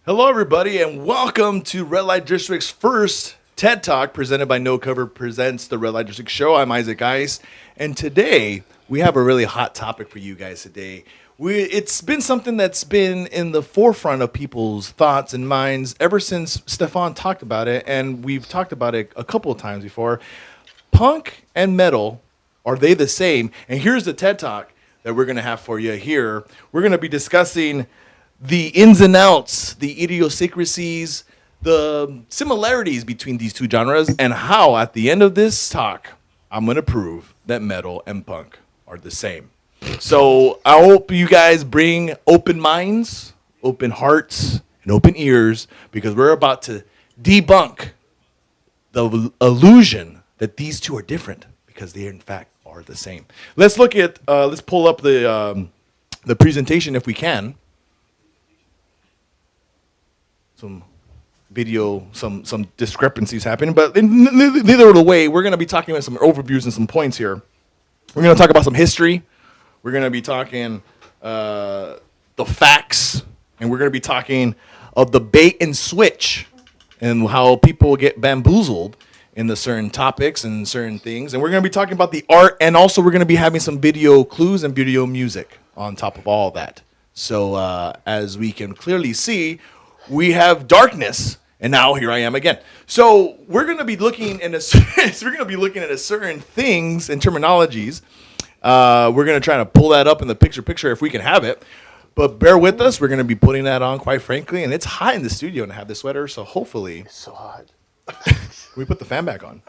Hello, everybody, and welcome to Red Light District's first TED Talk presented by No Cover Presents the Red Light District Show. I'm Isaac Ice, and today we have a really hot topic for you guys today. It's been something that's been in the forefront of people's thoughts and minds ever since Stefan talked about it, and we've talked about it a couple of times before. Punk and metal, are they the same? And here's the TED Talk that we're going to have for you here. We're going to be discussing the ins and outs, the idiosyncrasies, the similarities between these two genres, and how at the end of this talk, I'm going to prove that metal and punk are the same. So I hope you guys bring open minds, open hearts, and open ears, because we're about to debunk the illusion that these two are different, because they in fact are the same. Let's look at, let's pull up the presentation if we can. Some video, some discrepancies happening, but in neither way, we're going to be talking about some overviews and some points here. We're going to talk about some history. We're going to be talking the facts, and we're going to be talking of the bait and switch and how people get bamboozled in the certain topics and certain things. And we're going to be talking about the art, and also we're going to be having some video clues and video music on top of all that. So as we can clearly see, we have darkness, and now here I am again. So we're going to be looking at certain things and terminologies. We're going to try to pull that up in the picture if we can have it. But bear with us. We're going to be putting that on, quite frankly. And it's hot in the studio, and I have this sweater, so hopefully. It's so hot. We put the fan back on.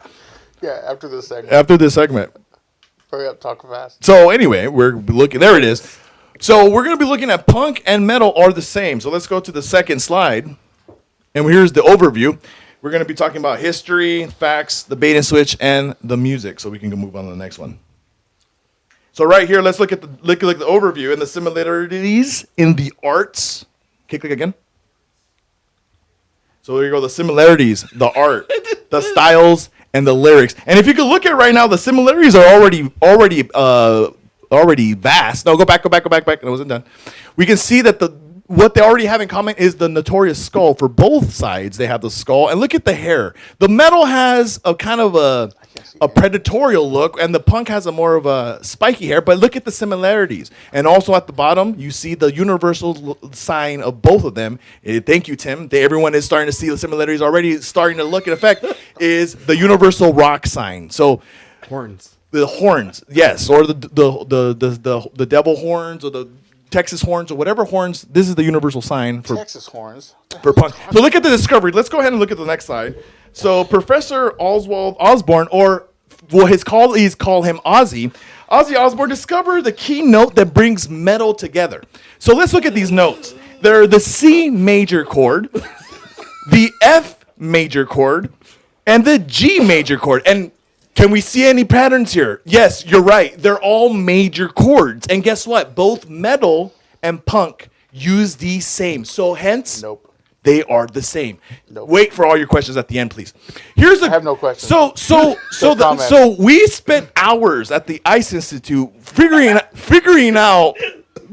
Yeah, after this segment. Hurry up, talk fast. So anyway, we're looking. There it is. So we're going to be looking at punk and metal are the same. So let's go to the second slide. And here's the overview. We're going to be talking about history, facts, the bait and switch, and the music. So we can move on to the next one. So right here, let's look at the overview and the similarities in the arts. Okay, click again. So there you go, the similarities, the art, the styles, and the lyrics. And if you could look at right now, the similarities are already vast. No, go back. I wasn't done. We can see that what they already have in common is the notorious skull. For both sides, they have the skull. And look at the hair. The metal has a kind of a predatorial look, and the punk has a more of a spiky hair. But look at the similarities. And also at the bottom, you see the universal sign of both of them. Thank you, Tim. Everyone is starting to see the similarities already. Starting to look in effect is the universal rock sign. So horns. The horns, yes, or the devil horns, or the Texas horns, or whatever horns. This is the universal sign for Texas horns for punk. So look at the discovery. Let's go ahead and look at the next slide. So Professor Oswald Osborne, or his colleagues call him Ozzy Osbourne, discovered the key note that brings metal together. So let's look at these notes. They're the C major chord, the F major chord, and the G major chord. And can we see any patterns here? Yes, you're right. They're all major chords. And guess what? Both metal and punk use these same. So hence, Nope. They are the same. Nope. Wait for all your questions at the end, please. I have no questions. So we spent hours at the ICE Institute figuring out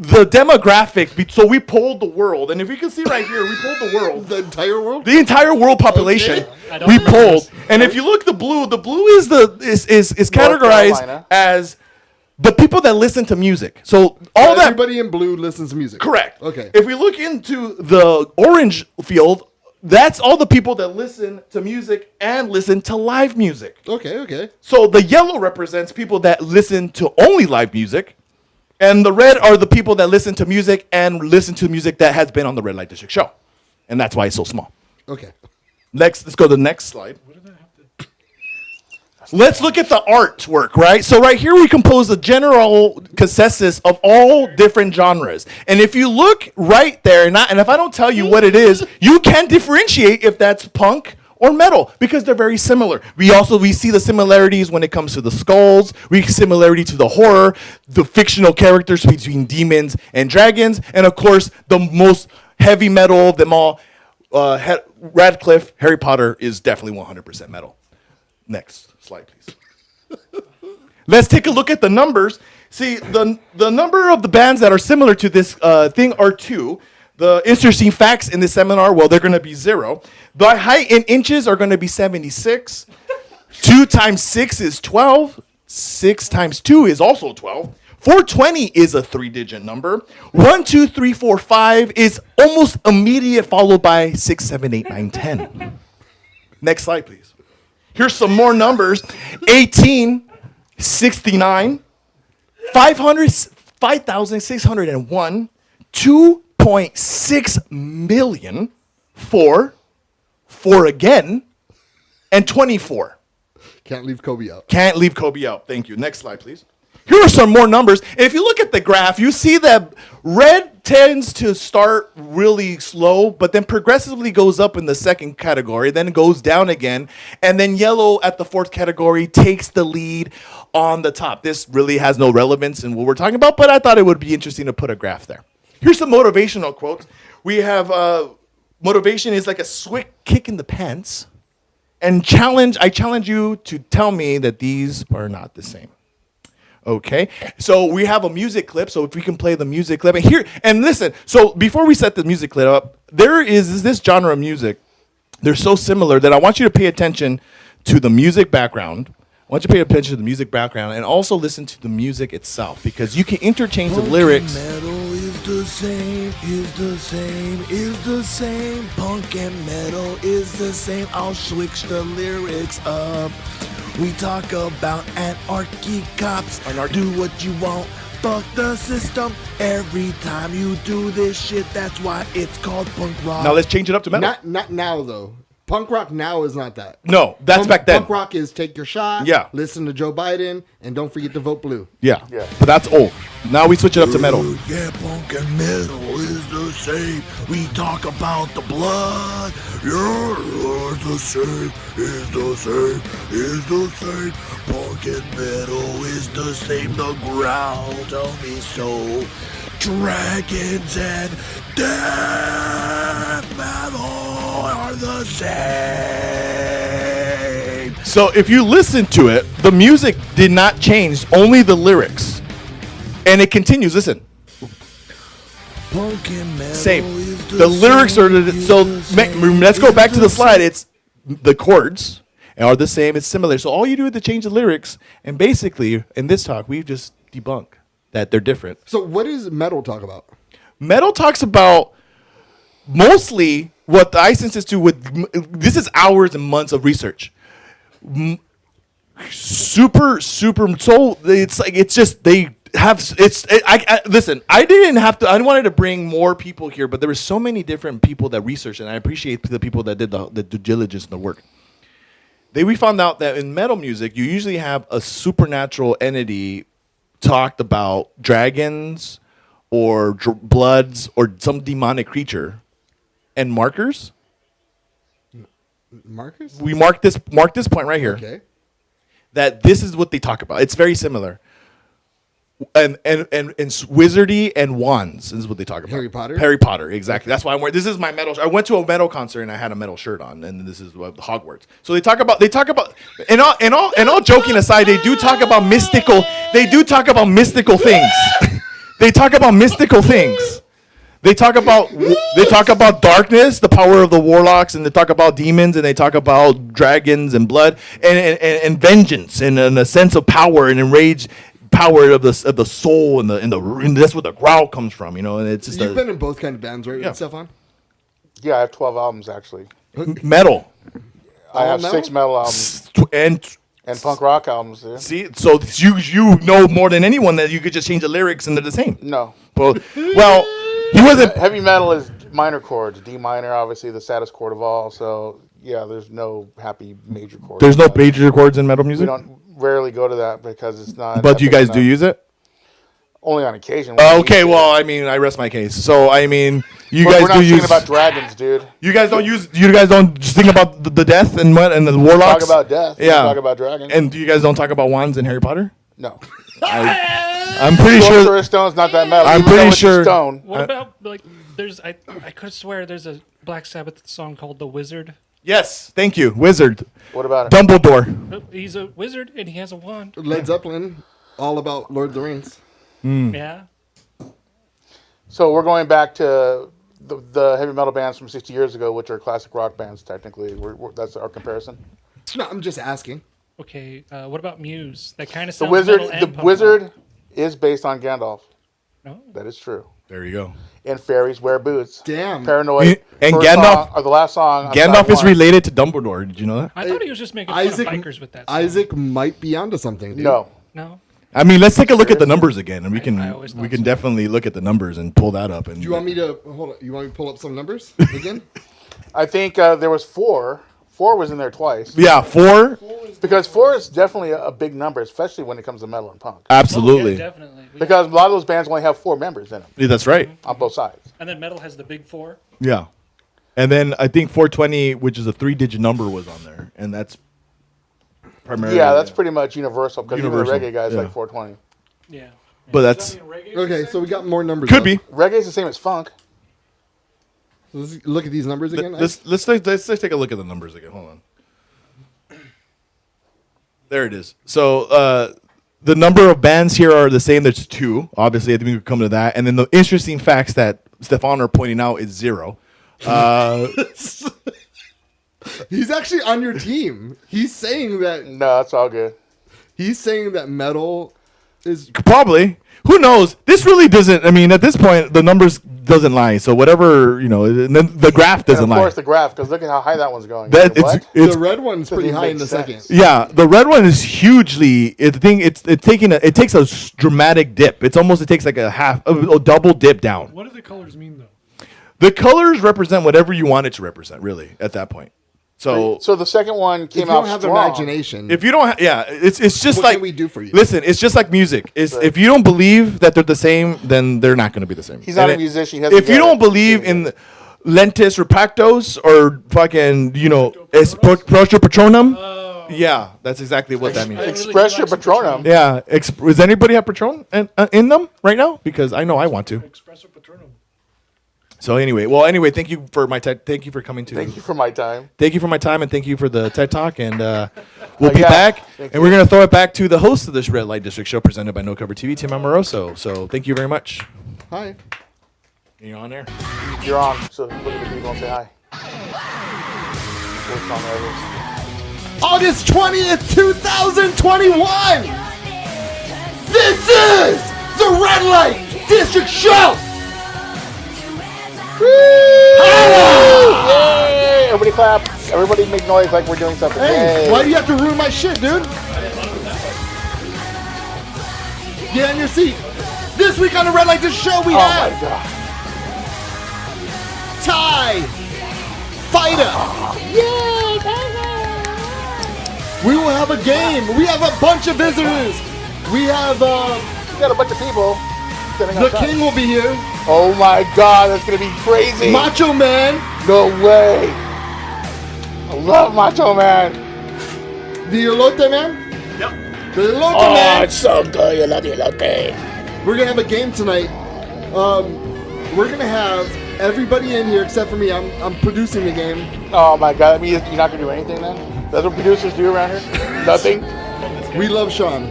the demographic. So we polled the world, and if you can see right here, we polled the world. The entire world? The entire world population. Okay. We polled. And if you look the blue is categorized Carolina. as the people that listen to music. So everybody in blue listens to music. Correct. Okay. If we look into the orange field, that's all the people that listen to music and listen to live music. Okay. So the yellow represents people that listen to only live music. And the red are the people that listen to music and listen to music that has been on the Red Light District show. And that's why it's so small. Okay. Next, let's go to the next slide. Let's look at the artwork, right? So right here we compose a general consensus of all different genres. And if you look right there, and if I don't tell you what it is, you can differentiate if that's punk or metal, because they're very similar. We see the similarities when it comes to the skulls, we see similarity to the horror, the fictional characters between demons and dragons, and of course, the most heavy metal of them all, Radcliffe, Harry Potter is definitely 100% metal. Next slide, please. Let's take a look at the numbers. See, the number of the bands that are similar to this thing are two. The interesting facts in this seminar, well, they're going to be 0. The height in inches are going to be 76. 2 times 6 is 12. 6 times 2 is also 12. 420 is a 3-digit number. 1, 2, 3, 4, 5 is almost immediate, followed by 6, 7, 8, 9, 10. Next slide, please. Here's some more numbers. 18, 69, 500, 5,601, 2.6 million, 4 again, and 24. Can't leave Kobe out. Can't leave Kobe out. Thank you. Next slide, please. Here are some more numbers. And if you look at the graph, you see that red tends to start really slow, but then progressively goes up in the second category, then goes down again, and then yellow at the fourth category takes the lead on the top. This really has no relevance in what we're talking about, but I thought it would be interesting to put a graph there. Here's some motivational quotes. We have motivation is like a swift kick in the pants, and I challenge you to tell me that these are not the same. Okay, so we have a music clip. So if we can play the music clip, and listen. So before we set the music clip up, there is this genre of music. They're so similar that I want you to pay attention to the music background. I want you to pay attention to the music background and also listen to the music itself, because you can interchange the lyrics. Metal is the same, is the same, is the same. Punk and metal is the same. I'll switch the lyrics up. We talk about anarchy cops. Do what you want. Fuck the system. Every time you do this shit, that's why it's called punk rock. Now let's change it up to metal. Not now though. Punk rock now is not that. No, that's back then. Punk rock is take your shot. Yeah. Listen to Joe Biden and don't forget to vote blue. Yeah, but that's old. Now we switch it up to metal. Yeah, punk and metal is the same. We talk about the blood. Yeah, it's the same. Is the same. Is the same. Punk and metal is the same. The growl, tell me so. Dragons and death metal are the same. So if you listen to it, the music did not change, only the lyrics. And it continues, listen. Punk and metal Same. is The lyrics same, are, is so the same, let's go is back to the the slide. same. It's the chords are the same, it's similar. So all you do is to change the lyrics, and basically, in this talk, we've just debunked that they're different. So what does metal talk about? Metal talks about mostly what the ice instance do with, this is hours and months of research. Super, so it's like, it's just, they have, listen, I didn't wanted to bring more people here, but there were so many different people that researched, and I appreciate the people that did the due diligence and the work. We found out that in metal music, you usually have a supernatural entity talked about, dragons or bloods or some demonic creature, and markers. Marcus? We mark this point right here. Okay. That this is what they talk about. It's very similar. And wizardy and wands is what they talk about. Harry Potter? Harry Potter, exactly. That's why I'm wearing. This is my metal. I went to a metal concert and I had a metal shirt on, and this is Hogwarts. So they talk about. And all joking aside, they do talk about mystical. They do talk about mystical things. They talk about mystical things. They talk about darkness, the power of the warlocks, and they talk about demons, and they talk about dragons and blood and vengeance and a sense of power and enraged power of the soul and that's where the growl comes from, and it's just You've been in both kind of bands, right, Yeah. Stefan? Yeah, I have 12 albums actually. metal I have metal? 6 metal albums and punk rock albums. Yeah. see, so you know more than anyone that you could just change the lyrics and they're the same. No. Well, he wasn't. Heavy metal is minor chords. D minor, obviously, the saddest chord of all. So, yeah, there's no happy major chords. There's no major chords in metal music. We don't rarely go to that because it's not. But you epic guys do enough. use it. Only on occasion. Okay, well, I mean, I rest my case. So, I mean, you But guys we're not do singing use. about dragons, dude. You guys don't sing about the death and what and the warlocks. Talk about death. Yeah. Talk about dragons. And you guys don't talk about wands in Harry Potter. No. I'm pretty Sorcerer's sure. Stone's not that metal. I'm Even though pretty it's a sure- Stone. What about like I could swear there's a Black Sabbath song called The Wizard. Yes, thank you, wizard, What about it? Dumbledore. He's a wizard and he has a wand. Led Zeppelin, all about Lord of the Rings. Yeah. So we're going back to the heavy metal bands from 60 years ago, which are classic rock bands, technically. That's our comparison. No, I'm just asking. Okay, what about Muse? That kind of The sounds wizard, metal and the punk wizard rock. is based on Gandalf. Oh. That is true. There you go. And fairies wear boots. Damn. Paranoid. And first Gandalf- song, or the last song. on Gandalf side is one. related to Dumbledore. Did you know that? I thought he was just making Isaac, fun of bikers with that song. Isaac might be onto something, dude. No. No? I mean, let's take a look at the numbers again, and we I always can thought we can so. definitely look at the numbers and pull that up. And Do you want me to hold on? You want me to pull up some numbers again? I think there was 4. 4 was in there twice. Yeah, 4. Because 4 is definitely a big number, especially when it comes to metal and punk. Absolutely. Oh, yeah, definitely. Because a lot of those bands only have 4 members in them Yeah, that's right. on both sides. And then metal has the big 4. Yeah. And then I think 420, which is a 3-digit number, was on there, and that's primarily. Yeah, that's pretty much universal because even the Universal, reggae guys yeah. like 420. Yeah. But that's Okay, so we got more numbers. could up. be. Reggae's the same as funk. Let's look at these numbers again. Let's take a look at the numbers again. Hold on. There it is. So the number of bands here are the same. There's 2. Obviously, I think we could come to that. And then the interesting facts that Stefan are pointing out is 0. He's actually on your team. He's saying that No, that's all good. metal is. Probably. Who knows? This really doesn't. I mean, at this point, the numbers doesn't lie. So whatever, and then the graph And doesn't of lie. course, the graph, because look at how high that one's going. That What? it's The red one's pretty Doesn't high make in the sense. second. yeah. The red one is hugely. It takes a dramatic dip. It takes like a double dip down. What do the colors mean, though? The colors represent whatever you want it to represent. Really, at that point. So So the second one If came you don't out have strong. imagination, if you don't, it's just what like can we do for you? Listen, it's just like music. If you don't believe that they're the same, then they're not going to be the same. He's not And a musician. He doesn't If you get don't it. believe in lentis repactos or fucking, proscio patronum, yeah, that's exactly what that means. really Express do your like Patronum. Yeah, does anybody have Patron in them right now? Because I know I want to. Espresso Patronum. So anyway, thank you for my thank you for coming to. Thank you for my time. Thank you for my time and thank you for the TED Talk. And we'll be yeah. back. Thank And we're going to throw it back to the host of this Red Light District show presented by No Cover TV, Tim Amoroso. So thank you very much. Hi. You're on there. You're on, so look at the people and say hi. Worst song ever. August 20th, 2021. This is the Red Light District Show. Yay! Everybody clap. Everybody make noise like we're doing something. Hey, Yay. why do you have to ruin my shit, dude? Get on your seat. This week on the Red Light District Show, we Oh have my god. Ty Fighter. We will have a game. We have a bunch of visitors. We have We got a bunch of people sitting the outside. King will be here. Oh my god, that's gonna be crazy. Macho Man, No way. I love Macho Man. the Elote Man. Yep. The Elote Man. so good. You love the elote. We're gonna have a game tonight. We're gonna have everybody in here except for me. I'm producing the game. Oh my god, I mean, you're not gonna do anything then? That's what producers do around here? Nothing? We love Sean,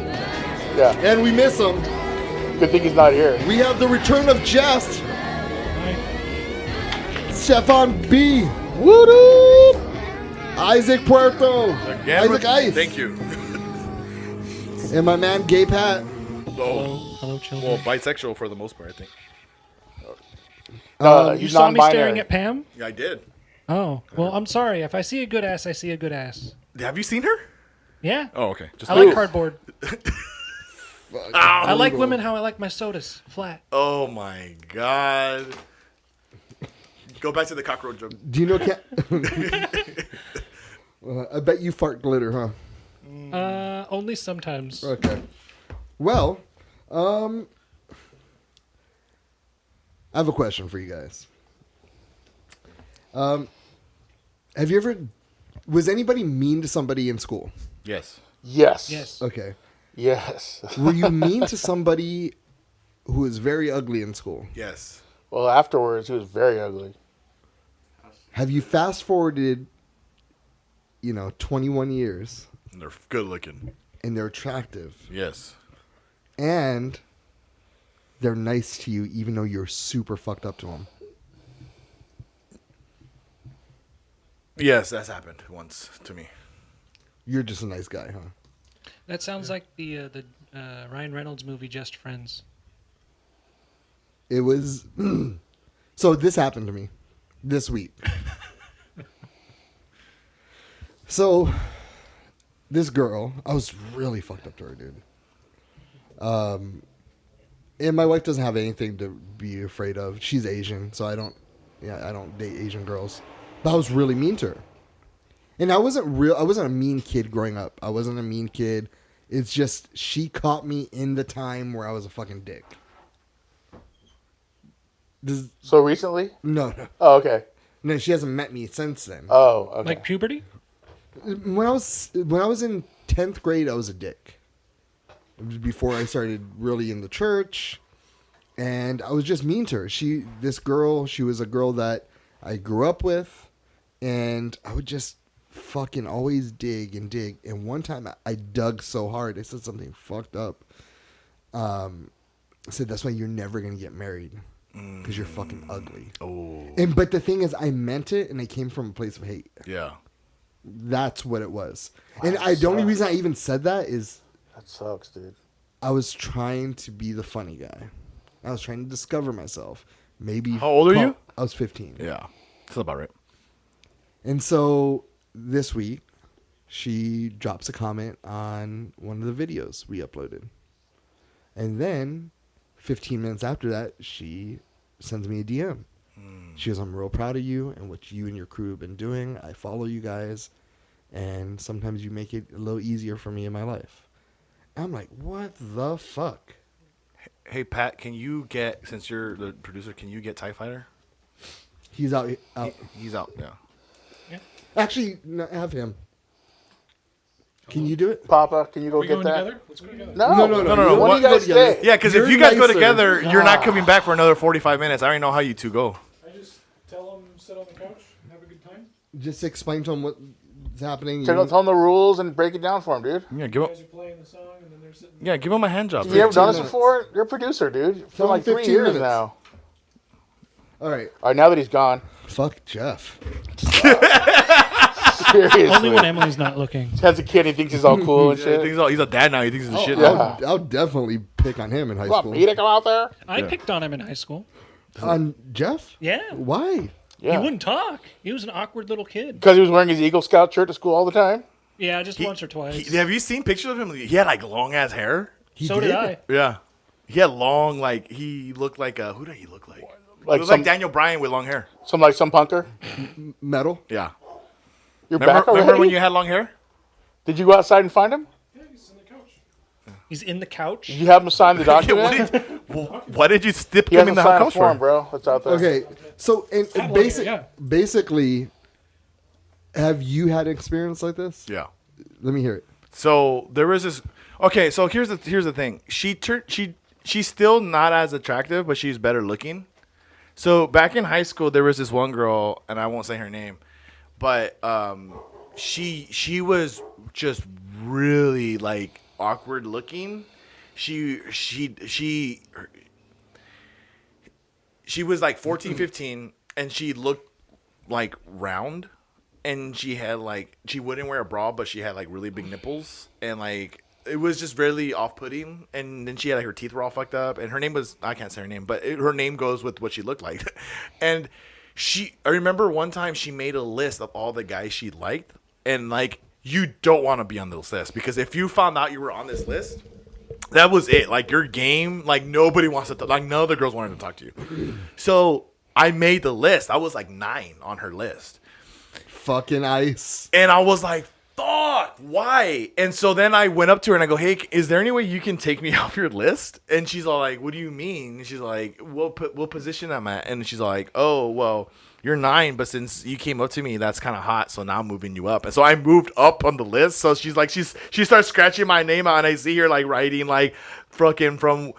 Yeah. and we miss him. Good thing he's not here. We have the return of Jest, Stefan B, Woo-doo! Isaac Puerto, Isaac Ice, Thank you. and my man Gay Pat. Hello, children. Bisexual for the most part, I think. You He's saw me non-binary. staring at Pam? Yeah, I did. Oh, well, I'm sorry. If I see a good ass, I see a good ass. Have you seen her? Yeah. Oh, okay. Just I like cardboard. Ow. I like women how I like my sodas, flat. Oh my god. Go back to the cockroach joke. Do you know Cat? I bet you fart glitter, huh? Only sometimes. Okay. Well, I have a question for you guys. Have you ever? Was anybody mean to somebody in school? Yes. Yes. Yes. Okay. Yes. Were you mean to somebody who was very ugly in school? Yes. Well, afterwards, he was very ugly. Have you fast forwarded, 21 years, And they're good looking. and they're attractive, Yes. and they're nice to you even though you're super fucked up to them? Yes, that's happened once to me. You're just a nice guy, huh? That sounds like the Ryan Reynolds movie Just Friends. It was. So this happened to me this week. So this girl, I was really fucked up to her, dude. And my wife doesn't have anything to be afraid of. She's Asian, so I don't date Asian girls. But I was really mean to her. And I wasn't a mean kid growing up. I wasn't a mean kid. It's just she caught me in the time where I was a fucking dick. So recently? No. Oh, okay. No, she hasn't met me since then. Oh, okay. Like puberty? When I was in 10th grade, I was a dick. It was before I started really in the church, and I was just mean to her. She was a girl that I grew up with, and I would just fucking always dig and dig. And one time I dug so hard, I said something fucked up. I said, that's why you're never going to get married, because you're fucking ugly. Oh. But the thing is, I meant it, and it came from a place of hate. Yeah. That's what it was. And the only reason I even said that is That sucks, dude. I was trying to be the funny guy. I was trying to discover myself. Maybe. How old are you? I was 15. Yeah. That's about right. And so this week, she drops a comment on one of the videos we uploaded. And then 15 minutes after that, she sends me a DM. She goes, I'm real proud of you and what you and your crew have been doing. I follow you guys. And sometimes you make it a little easier for me in my life. I'm like, what the fuck? Hey, Pat, can you get, since you're the producer, can you get TIE Fighter? He's out. He's out, yeah. Actually, no, have him. Can you do it? Papa, can you go We get going that? together? Let's go together. No. no. When do you guys stay? Yeah, because if You're you guys go nicer. together, you're not coming back for another 45 minutes. I already know how you two go. I just tell them sit on the couch and have a good time. Just explain to him what's happening. Tell them the rules and break it down for him, dude. Yeah, give him. are playing the song and then they're sitting. Yeah, give him a hand job. You ever done this minutes. before? You're a producer, dude. For Tell him like 3 15 years minutes. now. All right. All right, now that he's gone. Fuck Jeff. Seriously. Only when Emily's not looking. As a kid, he thinks he's all cool and Yeah, shit. he's a dad now. He thinks he's a shit. yeah. I'll definitely pick on him in high You want school. me to come out there? I picked on him in high school. On Jeff? Yeah. Why? Yeah. He wouldn't talk. He was an awkward little kid. Because he was wearing his Eagle Scout shirt to school all the time. Yeah, just once or twice. Have you seen pictures of him? He had like long ass hair. So did I. Yeah. He had long, like, he looked like who did he look like? Like He looked some, like Daniel Bryan with long hair. some punker. Metal? Yeah. You're Remember, back already? remember when you had long hair? Did you go outside and find him? Yeah, he's in the couch. He's in the couch? Did you have him sign the document? Why did you stip He him in hasn't the signed a house form, for? bro. That's out there. Okay. So, and yeah. basically, have you had experience like this? Yeah. Let me hear it. So there was this. Okay, so here's the thing. She's still not as attractive, but she's better looking. So back in high school, there was this one girl, and I won't say her name, but she was just really like awkward looking. She was like 14, 15, and she looked like round. And she had like, she wouldn't wear a bra, but she had like really big nipples. And like, it was just really off-putting. And then she had like, her teeth were all fucked up. And her name was, I can't say her name, but her name goes with what she looked like. And I remember one time she made a list of all the guys she liked. And like, you don't want to be on this list. Because if you found out you were on this list, that was it. Like, your game, like, nobody wants to, like, none of the girls wanted to talk to you. So I made the list. I was like 9 on her list. Fucking ice. And I was like, fuck, why? And so then I went up to her and I go, hey, is there any way you can take me off your list? And she's all like, what do you mean? And she's like, what position I'm at? And she's like, oh, well, you're 9, but since you came up to me, that's kind of hot, so now I'm moving you up. And so I moved up on the list. So she's like, she starts scratching my name out, and I see her like writing like fucking from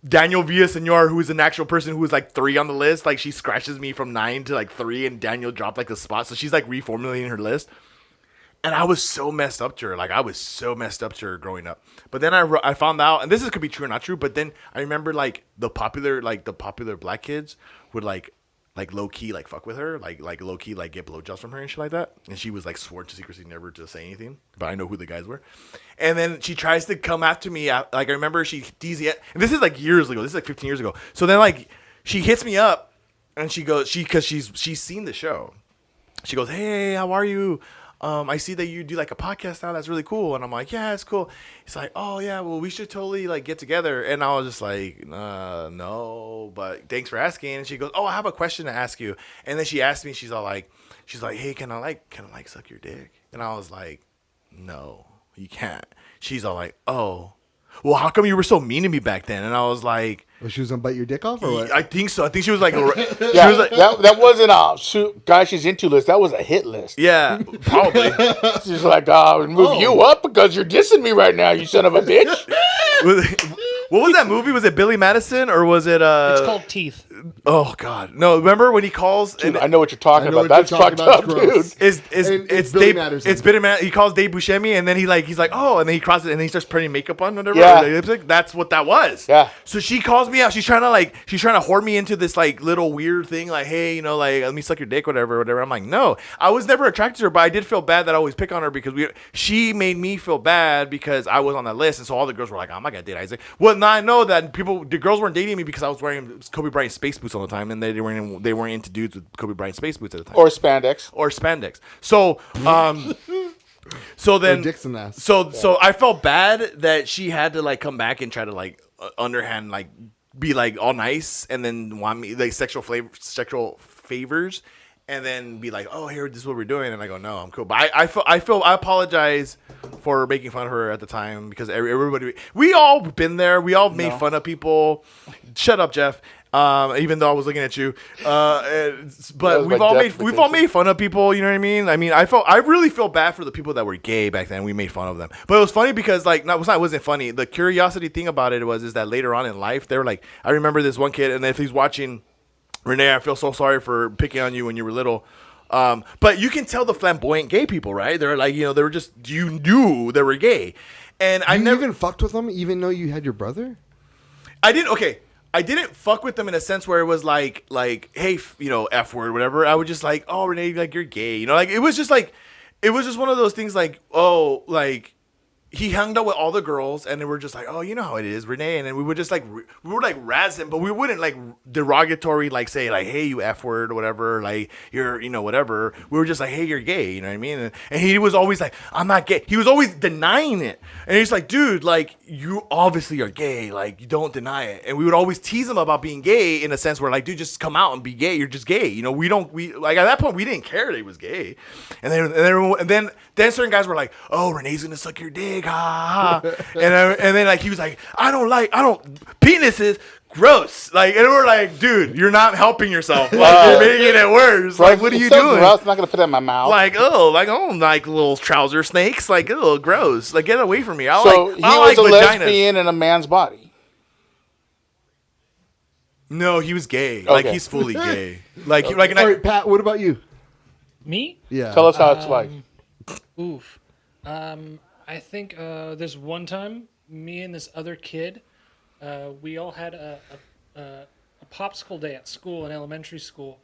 Daniel Villaseñor, who's an actual person who was like 3 on the list. Like, she scratches me from 9 to like 3, and Daniel dropped like a spot. So she's like reformulating her list. And I was so messed up to her. Like, I was so messed up to her growing up. But then I found out, and this could be true or not true, but then I remember like the popular black kids would like like low key, like fuck with her, like low key, like get blowjobs from her and shit like that. And she was like sworn to secrecy, never to say anything. But I know who the guys were. And then she tries to come after me. Like I remember she DZ. And this is like years ago. This is like 15 years ago. So then like she hits me up, and she goes, because she's seen the show. She goes, hey, how are you? I see that you do like a podcast now. That's really cool. And I'm like, yeah, it's cool. It's like, oh yeah, well we should totally like get together. And I was just like, no, but thanks for asking. And she goes, oh, I have a question to ask you. And then she asked me, she's like, hey, can I suck your dick? And I was like, no, you can't. She's all like, oh, well, how come you were so mean to me back then? And I was like, Well, she was gonna bite your dick off, or what? I think so. I think she was like, Yeah, that wasn't a guy she's into list. That was a hit list. yeah, probably. She's like, move you up because you're dissing me right now, you son of a bitch. What was that movie? Was it Billy Madison or was it? It's called Teeth. Oh God, no! Remember when he calls? Dude, I know what you're talking about. That's fucked up, dude. It's Billy Dave, Madison. it's Billy Madison. He calls Dave Buscemi, and then he's like, oh, and then he crosses it, and then he starts putting makeup on, whatever. Yeah. or the lipstick. That's what that was. Yeah. So she calls me out. She's trying to whore me into this like little weird thing, like, hey, like let me suck your dick, whatever. I'm like, no, I was never attracted to her, but I did feel bad that I always pick on her because she made me feel bad because I was on that list, and so all the girls were like, I'm not gonna date Isaac. Well, now I know that the girls weren't dating me because I was wearing Kobe Bryant space boots all the time, and they weren't into dudes with Kobe Bryant space boots at the time. Or spandex. So, so then, Or dicks and ass. so I felt bad that she had to like come back and try to like underhand like be like all nice and then want me like sexual favors, and then be like, oh, here, this is what we're doing, and I go, no, I'm cool. But I apologize for making fun of her at the time because everybody, we all been there. We all made fun of people. Shut up, Jeff. Even though I was looking at you, but we've all made fun of people. You know what I mean? I mean, I really feel bad for the people that were gay back then. We made fun of them, but it was funny because like, it wasn't funny. The curiosity thing about it is that later on in life, they were like, I remember this one kid, and if he's watching, Renee, I feel so sorry for picking on you when you were little. But you can tell the flamboyant gay people, right? They're like, they were just, you knew they were gay, and I never even fucked with them, even though you had your brother. I didn't. Okay. I didn't fuck with them in a sense where it was like, hey, F word, whatever. I was just like, oh, Renee, like, you're gay. Like, it was just one of those things like, oh, like, he hung out with all the girls, and they were just like, oh, you know how it is, Renee. And then we would just like, we would like razz him, but we wouldn't like derogatory, like say like, hey, you F word or whatever, like you're, whatever. We were just like, hey, you're gay, you know what I mean? And he was always like, I'm not gay. He was always denying it. And he's like, dude, like you obviously are gay, like you don't deny it. And we would always tease him about being gay in a sense where like, dude, just come out and be gay. You're just gay. We like at that point we didn't care that he was gay. And then certain guys were like, oh, Renee's gonna suck your dick. Ha, ha. And then like he was like, penises gross, like, and we're like, dude, you're not helping yourself, like you're making it worse, like what are you doing? Gross. I'm not gonna put that in my mouth. Like like little trouser snakes, like gross, like get away from me. I was like a vaginas. Lesbian in a man's body. No, he was gay. Okay. Like he's fully gay. Like All right, Pat, what about you? Me? Yeah. Tell us how it's like. Oof. I think there's one time me and this other kid, we all had a popsicle day at school, in elementary school,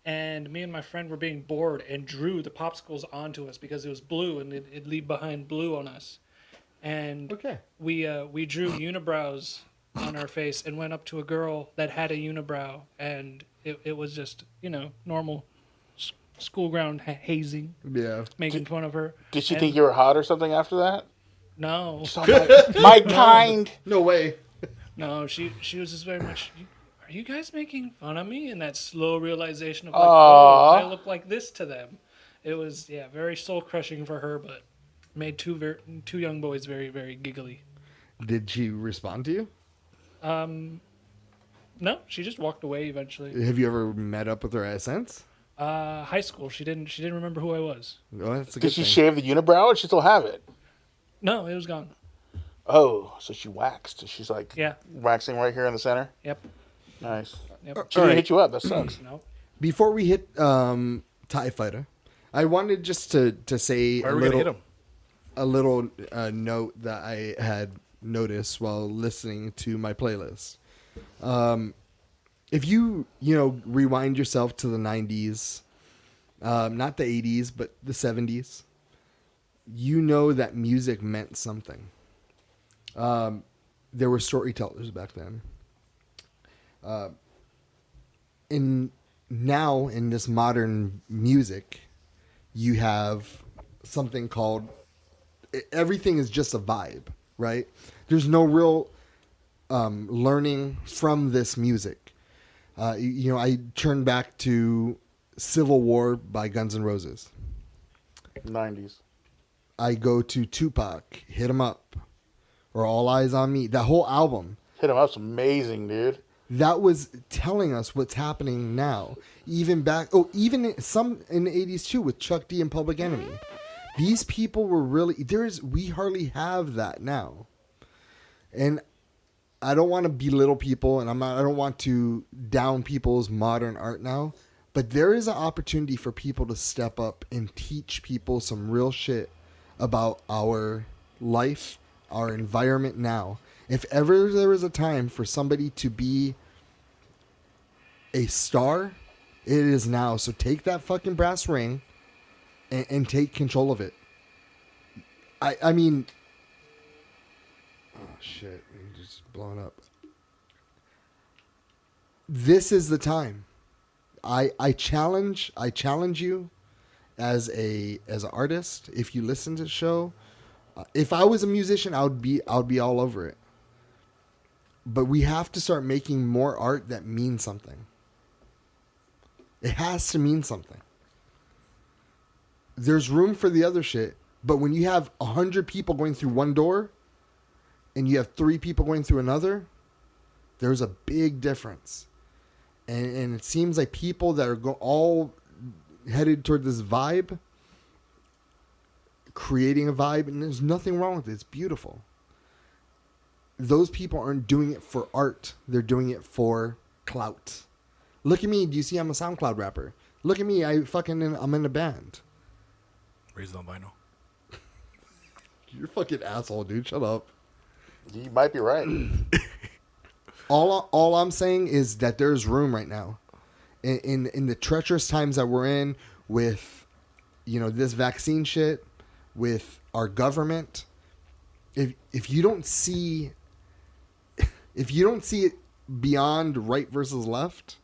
and me and my friend were being bored and drew the popsicles onto us because it was blue and it'd leave behind blue on us. And we drew unibrows on our face and went up to a girl that had a unibrow, and it was just, normal school ground hazing. Yeah. Making fun of her. Did she think you were hot or something after that? No. My kind. No way. No, she was just very much, are you guys making fun of me? And that slow realization of like, oh, I look like this to them. It was, very soul crushing for her, but made two young boys very, very giggly. Did she respond to you? No, she just walked away eventually. Have you ever met up with her since? High school. She didn't remember who I was. Oh, that's a good Did she thing. shave the unibrow or she still have it? No, it was gone. Oh, so she waxed. She's like waxing right here in the center? Yep. Nice. Yep. She didn't hit you up. That sucks. No. Before we hit TIE Fighter, I wanted just to say a little note that I had noticed while listening to my playlist. if you rewind yourself to the 90s, not the 80s, but the 70s, you know that music meant something. There were storytellers back then. Now in this modern music, you have something called, everything is just a vibe, right? There's no real learning from this music. I turned back to Civil War by Guns N' Roses. 90s. I go to Tupac, Hit 'Em Up, or All Eyes on Me. That whole album. Hit 'Em Up's amazing, dude. That was telling us what's happening now. Even some in the 80s too, with Chuck D and Public Enemy. These people were really, we hardly have that now. And I don't want to belittle people, and I don't want to down people's modern art now, but there is an opportunity for people to step up and teach people some real shit about our life, our environment now. If ever there was a time for somebody to be a star, it is now. So take that fucking brass ring and take control of it. I mean, oh shit, I'm just blowing up. This is the time. I challenge you as an artist. If you listen to the show, if I was a musician, I would be all over it. But we have to start making more art that means something. It has to mean something. There's room for the other shit, but when you have 100 people going through one door and you have 3 people going through another, there's a big difference. And it seems like people that are all headed toward this vibe, creating a vibe, and there's nothing wrong with it. It's beautiful. Those people aren't doing it for art. They're doing it for clout. Look at me. Do you see I'm a SoundCloud rapper? Look at me. I'm in a band. Raised on vinyl. You're a fucking asshole, dude. Shut up. You might be right. All I'm saying is that there's room right now. In the treacherous times that we're in with, this vaccine shit, with our government, if you don't see it beyond right versus left,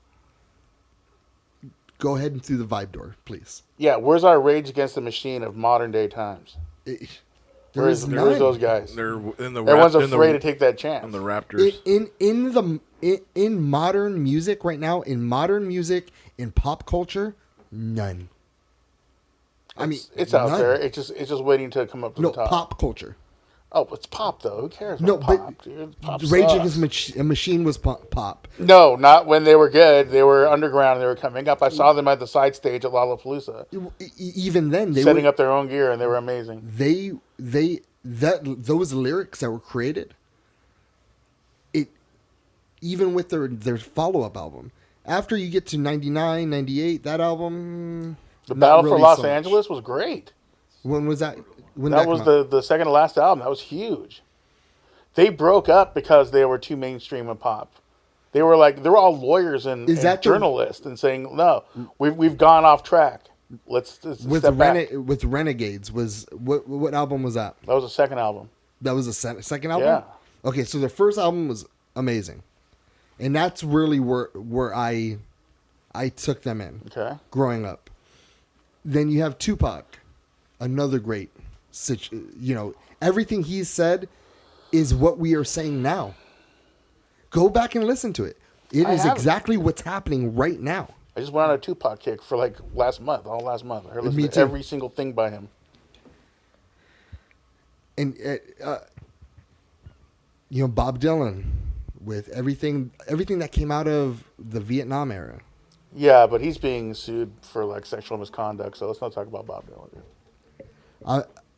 go ahead and through the vibe door, please. Yeah, where's our Rage Against the Machine of modern day times? Where's those guys? They're in the Everyone's afraid to take that chance. And the Raptors. In modern music right now, in pop culture, none. It's out there. It's just waiting to come up to the top. Pop culture. Oh, it's pop though. Who cares? No, about but pop, dude? Pop Rage sucks. Against a Machine was pop. No, not when they were good. They were underground. They were coming up. I saw them at the side stage at Lollapalooza. Even then, they setting were up their own gear, and they were amazing. Those lyrics that were created, even with their follow-up album, after you get to 99, 98, that album, The Battle for Los so much. Angeles was great. When was that? That was the second to last album. That was huge. They broke up because they were too mainstream and pop. They were all lawyers and journalists and saying, no, we've gone off track. Let's step back. With Renegades was what album was that? That was the second album. That was the second album? Yeah. Okay, so the first album was amazing. And that's really where I took them in. Okay. Growing up. Then you have Tupac, another great everything he said is what we are saying now. Go back and listen to it. It is exactly what's happening right now. I just went on a Tupac kick for all last month. I listened to every single thing by him. And Bob Dylan with everything that came out of the Vietnam era. Yeah, but he's being sued for sexual misconduct, so let's not talk about Bob Dylan.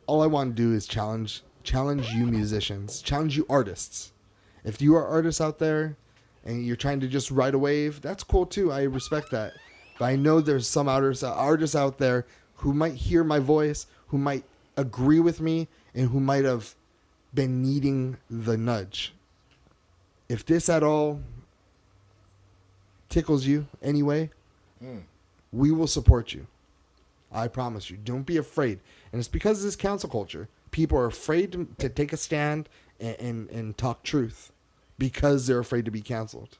All I want to do is challenge you musicians, challenge you artists. If you are artists out there and you're trying to just ride a wave, that's cool too. I respect that. But I know there's some artists out there who might hear my voice, who might agree with me, and who might have been needing the nudge. If this at all tickles you anyway, we will support you. I promise you. Don't be afraid. And it's because of this cancel culture. People are afraid to take a stand and talk truth because they're afraid to be canceled.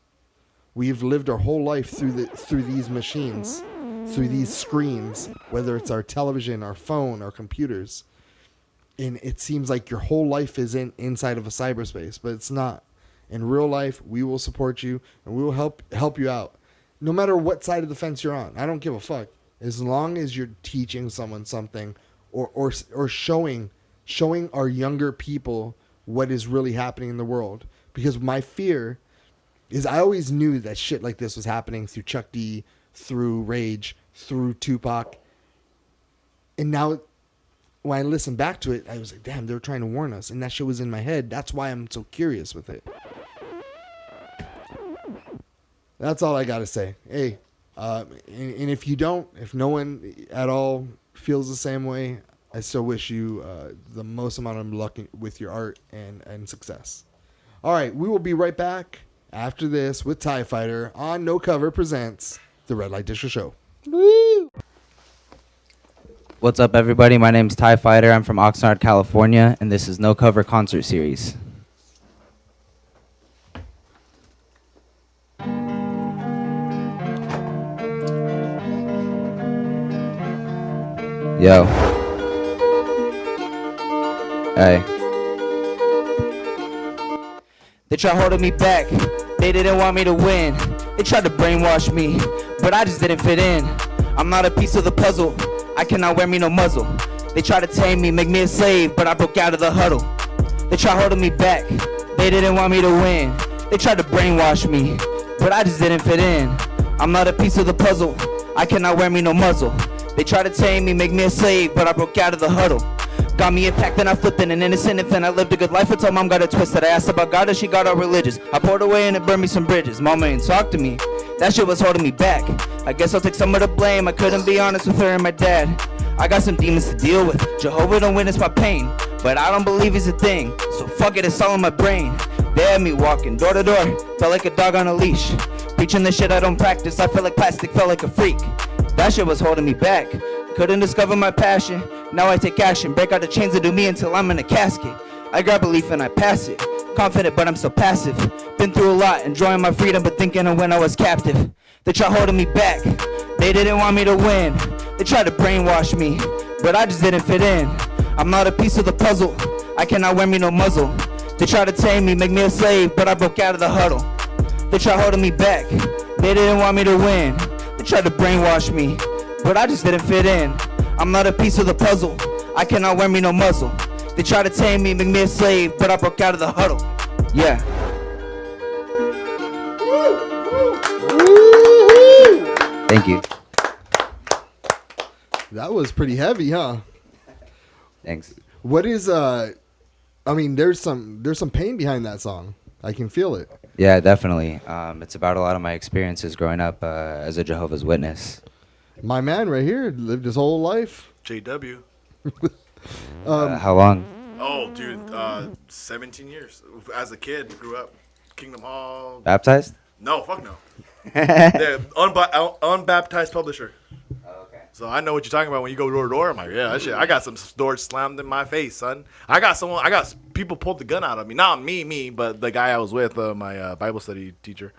We've lived our whole life through these machines, through these screens, whether it's our television, our phone, our computers. And it seems like your whole life is inside of a cyberspace, but it's not. In real life, we will support you and we will help you out. No matter what side of the fence you're on. I don't give a fuck. As long as you're teaching someone something or showing our younger people what is really happening in the world. Because my fear is I always knew that shit like this was happening through Chuck D, through Rage, through Tupac. And now when I listened back to it, I was like, damn, they were trying to warn us. And that shit was in my head. That's why I'm so curious with it. That's all I got to say. Hey, and if you don't, if no one at all feels the same way, I still wish you the most amount of luck with your art and success. All right, we will be right back after this with TIE Fighter on No Cover Presents the Red Light District Show. Woo! What's up, everybody? My name's TIE Fighter. I'm from Oxnard, California, and this is No Cover Concert Series. Yo. Hey. They tried holding me back. They didn't want me to win. They tried to brainwash me, but I just didn't fit in. I'm not a piece of the puzzle. I cannot wear me no muzzle. They tried to tame me, make me a slave, but I broke out of the huddle. They tried holding me back. They didn't want me to win. They tried to brainwash me, but I just didn't fit in. I'm not a piece of the puzzle. I cannot wear me no muzzle. They tried to tame me, make me a slave, but I broke out of the huddle. Got me attacked and I flipped in an innocent infant. I lived a good life until mom got it twisted. I asked about God and she got all religious. I poured away and it burned me some bridges. Mama ain't talk to me. That shit was holding me back. I guess I'll take some of the blame. I couldn't be honest with her and my dad. I got some demons to deal with. Jehovah don't witness my pain, but I don't believe he's a thing. So fuck it, it's all in my brain. They had me walking door to door, felt like a dog on a leash. Preaching the shit I don't practice. I felt like plastic, felt like a freak. That shit was holding me back. Couldn't discover my passion. Now I take action, break out the chains that do me until I'm in a casket. I grab belief and I pass it. Confident, but I'm still passive. Been through a lot, enjoying my freedom, but thinking of when I was captive. They tried holding me back. They didn't want me to win. They tried to brainwash me, but I just didn't fit in. I'm not a piece of the puzzle. I cannot wear me no muzzle. They tried to tame me, make me a slave, but I broke out of the huddle. They tried holding me back. They didn't want me to win. They tried to brainwash me, but I just didn't fit in. I'm not a piece of the puzzle. I cannot wear me no muzzle. They tried to tame me, make me a slave, but I broke out of the huddle. Yeah. Thank you. That was pretty heavy, huh? Thanks. What is I mean, there's some pain behind that song. I can feel it. Yeah, definitely. It's about a lot of my experiences growing up as a Jehovah's Witness. My man right here lived his whole life. JW. How long? Oh, dude, 17 years. As a kid, grew up. Kingdom Hall. Baptized? No, fuck no. The unbaptized publisher. Oh, okay. So I know what you're talking about when you go door to door. I'm like, yeah, that shit. I got some doors slammed in my face, son. I got people pulled the gun out of me. Not me, but the guy I was with, my Bible study teacher.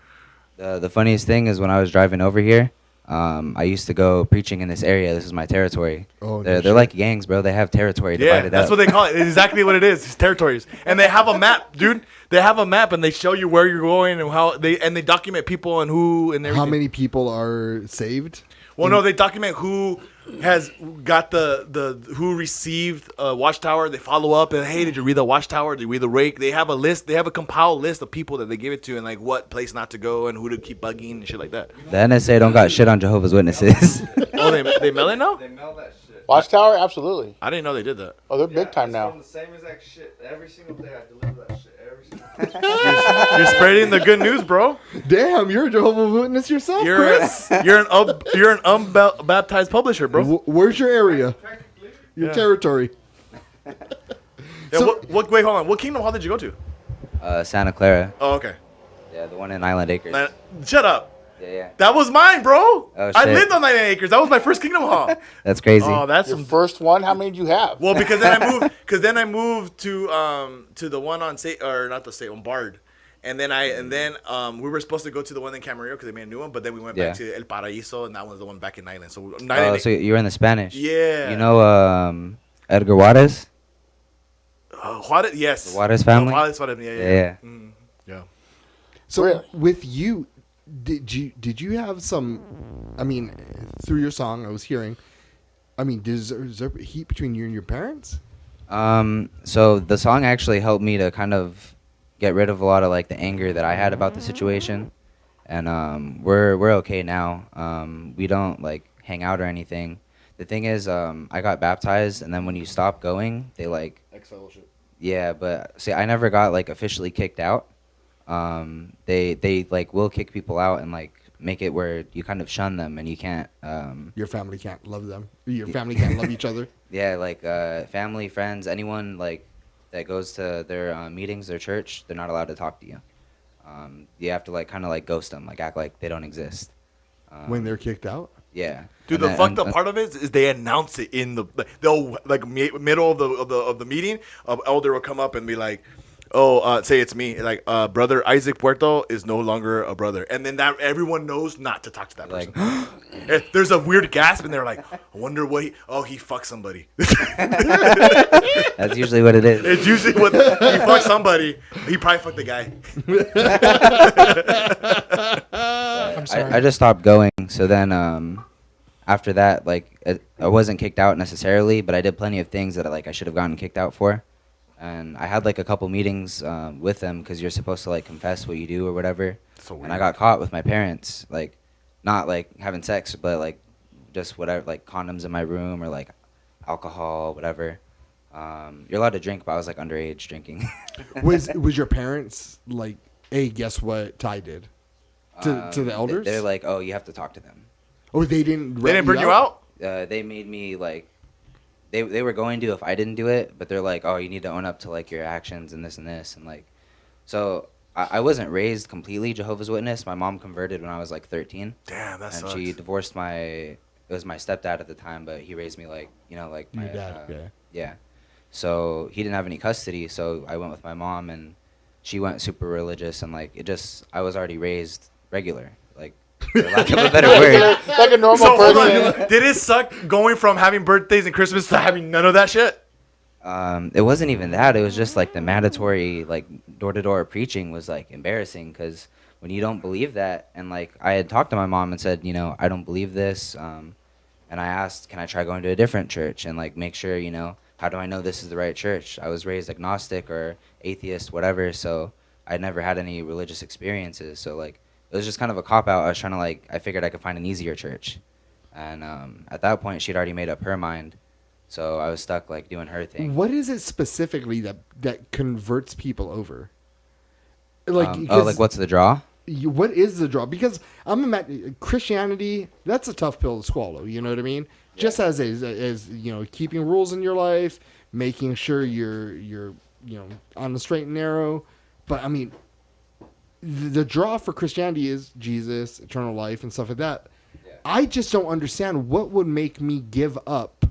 The funniest thing is when I was driving over here, I used to go preaching in this area. This is my territory. Oh, they're like gangs, bro. They have territory divided up. Yeah, that's what they call it. It's exactly what it is. It's territories. And they have a map, dude. They have a map, and they show you where you're going and how they document people and who and everything. How many people are saved? Well, no, they document who has got who received a watchtower. They follow up and, hey, did you read the watchtower? Did you read the rake? They have a list. They have a compiled list of people that they give it to and like what place not to go and who to keep bugging and shit like that. The NSA don't got shit on Jehovah's Witnesses. Oh, they mail it now? They mail that shit. Watchtower, absolutely. I didn't know they did that. Oh, they're big time now. The same exact shit. Every single day I deliver that shit. Every single day. You're spreading the good news, bro. Damn, you're a Jehovah's Witness yourself, Chris. You're an unbaptized publisher, bro. Where's your area? Your territory. Yeah, so, wait, hold on. What Kingdom Hall did you go to? Santa Clara. Oh, okay. Yeah, the one in Island Acres. Man, shut up. Yeah. That was mine, bro. Oh, I shit. lived on 99 acres. That was my first Kingdom Hall. That's crazy. Oh, that's Your some. first one? How many did you have? Well, because then I moved to the one on on Bard, and then we were supposed to go to the one in Camarillo because they made a new one, but then we went back to El Paraíso, and that was the one back in Island. So So you were in the Spanish. Yeah. You know Edgar Juarez? Juarez, yes. The Juarez family? Juarez, yeah. Yeah. So Really? with you, did you have some? I mean, through your song, I was hearing. I mean, is there heat between you and your parents? So the song actually helped me to kind of get rid of a lot of like the anger that I had about the situation, and we're okay now. We don't like hang out or anything. The thing is, I got baptized, and then when you stop going, they like Ex-fellowship. Yeah, but see, I never got like officially kicked out. They like will kick people out and like make it where you kind of shun them and you can't. Your family can't love them. Your family can't love each other. Yeah, like family, friends, anyone like that goes to their meetings, their church, they're not allowed to talk to you. You have to like kind of like ghost them, like act like they don't exist. When they're kicked out. Yeah. Dude, the fucked up part of it is they announce it in they'll like middle of the meeting. An elder will come up and be like, say it's me, like brother Isaac Puerto is no longer a brother, and then that everyone knows not to talk to that person. Like, there's a weird gasp, and they're like, I wonder what he fucked somebody. That's usually what it is. It's usually what he fucked somebody. He probably fucked the guy. I'm sorry. I just stopped going. So then after that, like I wasn't kicked out necessarily, but I did plenty of things that I should have gotten kicked out for. And I had like a couple meetings with them because you're supposed to like confess what you do or whatever. So weird. And I got caught with my parents, like not like having sex, but like just whatever, like condoms in my room or like alcohol, whatever. You're allowed to drink, but I was like underage drinking. Was your parents like, hey, guess what Ty did to the elders? They're like, oh, you have to talk to them. Oh, they didn't. They didn't bring you out? They made me like. They were going to if I didn't do it, but they're like, oh, you need to own up to like your actions and this and like, so I wasn't raised completely Jehovah's Witness. My mom converted when I was like 13. Damn, that sucks. And she divorced it was my stepdad at the time, but he raised me like, like Your my dad, yeah. So he didn't have any custody, so I went with my mom, and she went super religious, and like I was already raised regular, like for lack of a better word. Like a normal So hold person. on, did it suck going from having birthdays and Christmas to having none of that shit? It wasn't even that. It was just like the mandatory like door-to-door preaching was like embarrassing because when you don't believe that, and like I had talked to my mom and said, I don't believe this, and I asked, can I try going to a different church and like make sure, how do I know this is the right church? I was raised agnostic or atheist, whatever, so I never had any religious experiences, so like it was just kind of a cop-out. I was trying to I figured I could find an easier church, and at that point she'd already made up her mind. So I was stuck like doing her thing. What is it specifically that converts people over? Like, like what's the draw? What is the draw? Because Christianity, that's a tough pill to swallow. You know what I mean? Yeah. Just as keeping rules in your life, making sure you're on the straight and narrow. But I mean, the draw for Christianity is Jesus, eternal life, and stuff like that. Yeah. I just don't understand what would make me give up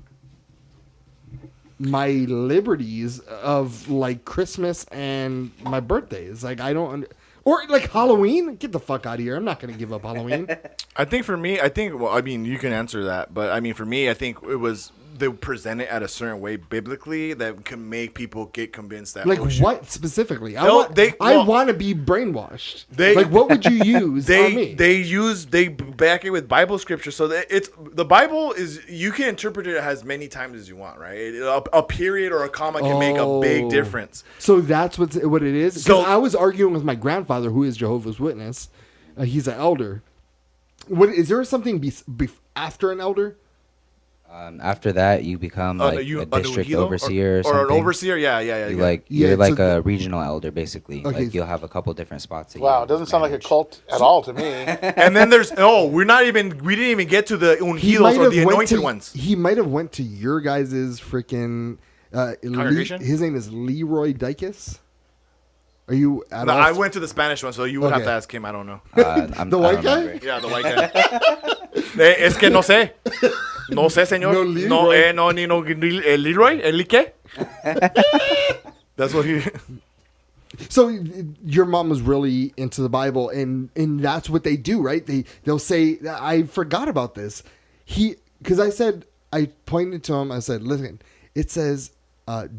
my liberties of like Christmas and my birthdays. Like I don't or like Halloween. Get the fuck out of here. I'm not going to give up Halloween. I think for me, well, I mean, you can answer that, but I mean, for me, I think it was they present it at a certain way biblically that can make people get convinced that like what specifically? I want to be brainwashed. Like what would you use on me? They back it with Bible scripture, so that the Bible is you can interpret it as many times as you want, right? A period or a comma can make a big difference. So that's what it is. So I was arguing with my grandfather, who is Jehovah's Witness. He's an elder. What is there something after an elder? After that, you become like a district overseer or something. Or an overseer, yeah. You're like a regional elder, basically. Okay. Like you'll have a couple different spots. Wow, it doesn't sound like a cult at all to me. And then there's we didn't even get to the ungidos or the anointed ones. He might have went to your guys' freaking congregation. His name is Leroy Dykes. Are you at No, all? I went to the Spanish one, so you would have Okay. to ask him. I don't know. The white guy? Yeah, the white guy. Es que no sé. No sé, señor. No, Leroy. Leroy. ¿El qué? That's what he... So your mom was really into the Bible, and that's what they do, right? They'll say, I forgot about this. Because I pointed to him, I said, listen, it says,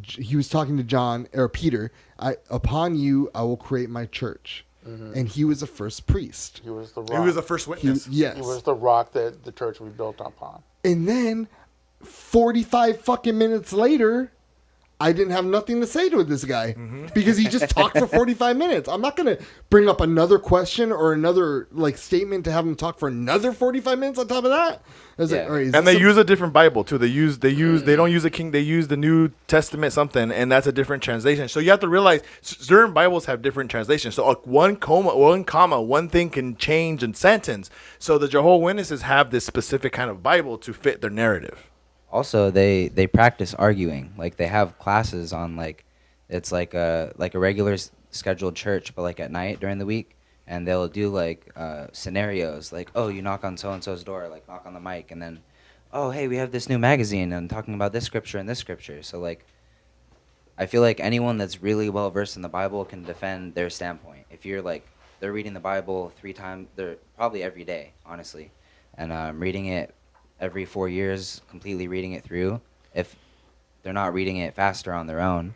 he was talking to John, or Peter, upon you I will create my church. Mm-hmm. And he was the first priest. He was the rock. He was the first witness. Yes. He was the rock that the church was built upon. And then 45 fucking minutes later, I didn't have nothing to say to this guy because he just talked for 45 minutes. I'm not going to bring up another question or another statement to have him talk for another 45 minutes on top of that. I was like, all right, and they use a different Bible too. They don't use the King. They use the New Testament something, and that's a different translation. So you have to realize certain Bibles have different translations. So one comma, one thing can change in sentence. So the Jehovah's Witnesses have this specific kind of Bible to fit their narrative. Also, they practice arguing. Like they have classes on it's like a regular scheduled church, but at night during the week, and they'll do scenarios like, oh, you knock on so and so's door, knock on the mic, and then, oh, hey, we have this new magazine and talking about this scripture and this scripture. So I feel like anyone that's really well versed in the Bible can defend their standpoint. If you're they're reading the Bible 3 times, they're probably every day, honestly, and reading it every 4 years, completely reading it through, if they're not reading it faster on their own.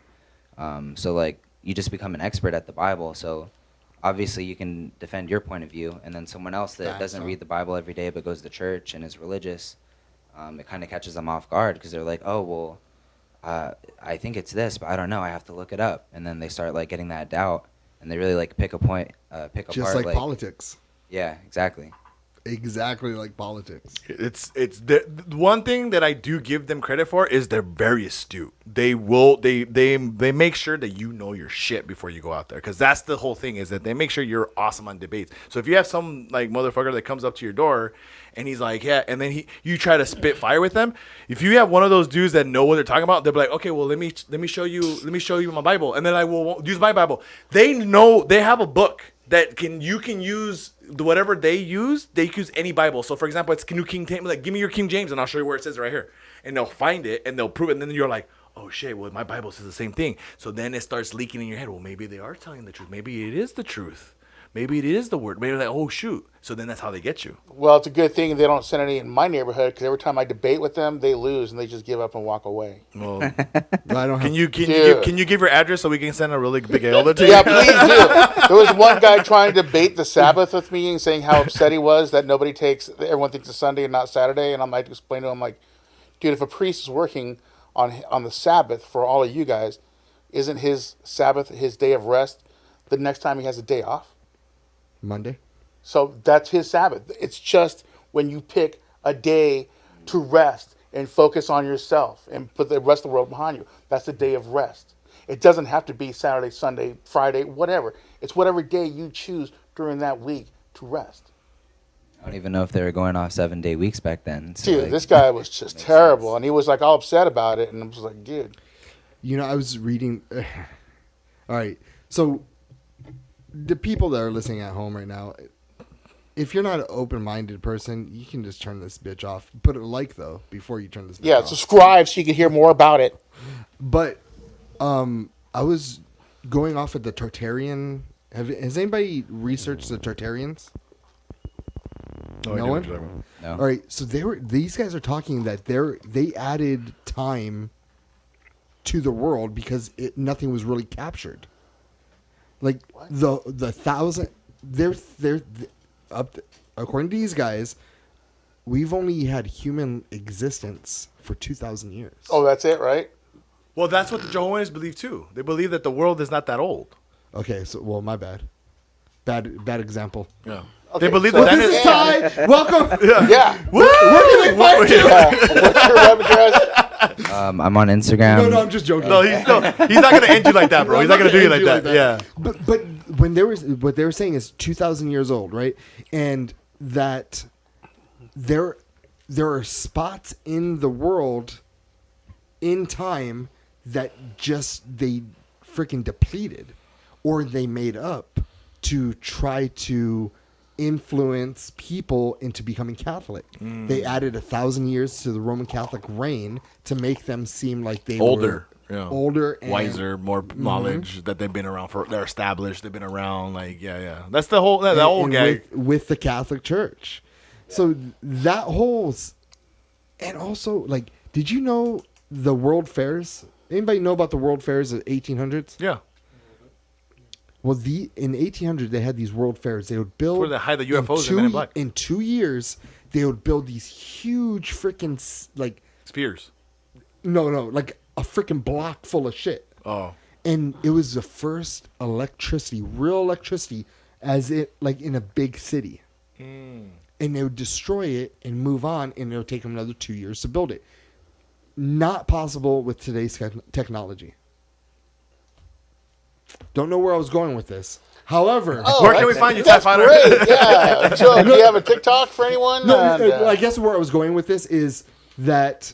So you just become an expert at the Bible. So obviously you can defend your point of view, and then someone else that doesn't read the Bible every day but goes to church and is religious, it kind of catches them off guard because they're like, oh, well, I think it's this, but I don't know. I have to look it up. And then they start getting that doubt, and they really pick apart. just like politics. Yeah, exactly. Exactly like politics. It's the one thing that I do give them credit for is they're very astute. They make sure that you know your shit before you go out there, because that's the whole thing, is that they make sure you're awesome on debates. So if you have some motherfucker that comes up to your door and he's like, yeah, and then you try to spit fire with them, if you have one of those dudes that know what they're talking about, they'll be like, okay, well let me show you my Bible, and then I will use my Bible. They know, they have a book that you can use whatever they use. They use any Bible. So for example, it's New King James. Give me your King James and I'll show you where it says right here. And they'll find it and they'll prove it. And then you're like, oh shit, well my Bible says the same thing. So then it starts leaking in your head. Well, maybe they are telling the truth. Maybe it is the truth. Maybe it is the word. Maybe oh shoot. So then that's how they get you. Well, it's a good thing they don't send any in my neighborhood, because every time I debate with them, they lose and they just give up and walk away. Well, I don't can you give your address so we can send a really big elder to you? Yeah, please do. There was one guy trying to debate the Sabbath with me and saying how upset he was that everyone thinks it's Sunday and not Saturday. And I'm like, to explain to him, dude, if a priest is working on the Sabbath for all of you guys, isn't his Sabbath his day of rest the next time he has a day off? Monday. So that's his Sabbath. It's just when you pick a day to rest and focus on yourself and put the rest of the world behind you. That's the day of rest. It doesn't have to be Saturday, Sunday, Friday, whatever. It's whatever day you choose during that week to rest. I don't even know if they were going off 7-day weeks back then. So Dude, this guy was just terrible. And he was all upset about it. And I was like, dude. I was reading. All right. So the people that are listening at home right now, if you're not an open-minded person, you can just turn this bitch off. Put a though before you turn this bitch off. Yeah, subscribe so you can hear more about it. But I was going off of the Tartarian. Has anybody researched the Tartarians? No one? No. All right, so these guys are talking that they added time to the world because nothing was really captured. What? the thousand, they're up. According to these guys, we've only had human existence for 2,000 years. Oh, that's it, right? Well, that's what the Jehovah's believe too. They believe that the world is not that old. Okay, so my bad example. Yeah. Okay, They believe so that This is Ty. Welcome. Yeah. Where can they find you? What's your web address? I'm on Instagram. No, I'm just joking. No, he's not gonna end you like that, bro. He's not gonna do you like that. Yeah. But when what they were saying is 2,000 years old, right? And that there are spots in the world in time that just they freaking depleted, or they made up to try to influence people into becoming Catholic. They added 1,000 years to the Roman Catholic reign to make them seem like they Older. were Yeah. older, and Wiser, more knowledge that they've been around for. They're established. They've been around. Like, yeah. That's the whole that whole and gag. with the Catholic Church. So that whole, and also, like, did you know the World Fairs? Anybody know about the World Fairs of 1800s? Yeah. Well, in 1800 they had these World Fairs. They would build Where they hide the UFOs and Men in Black. In 2 years, they would build these huge freaking like Spheres. no, like a freaking block full of shit. Oh. And it was the first real electricity, as it like in a big city. And they would destroy it and move on, and it would take them another 2 years to build it. Not possible with today's technology. Don't know where I was going with this. However, Where can we find you, That's Stefan? great. Yeah. So, do you have a TikTok for anyone? I guess where I was going with this is that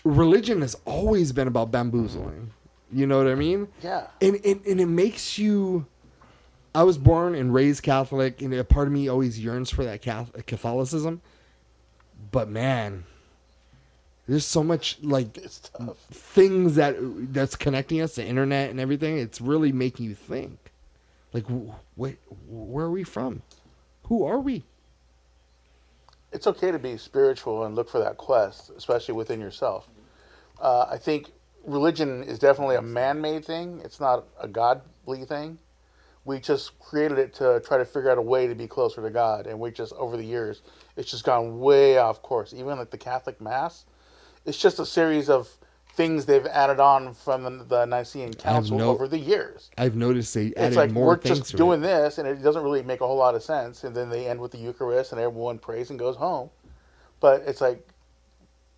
religion has always been about bamboozling. You know what I mean? Yeah. And it makes you. I was born and raised Catholic, and a part of me always yearns for that Catholicism. But man, there's so much like It's tough. things that's connecting us, the internet and everything. It's really making you think. Like, where are we from? Who are we? It's okay to be spiritual and look for that quest, especially within yourself. I think religion is definitely a man-made thing. It's not a godly thing. We just created it to try to figure out a way to be closer to God, and we just, over the years, it's just gone way off course. Even like the Catholic Mass, it's just a series of things they've added on from the Nicene Council over the years. I've noticed they added It's like more we're things just to doing it. this, and it doesn't really make a whole lot of sense. And then they end with the Eucharist, and everyone prays and goes home. But it's like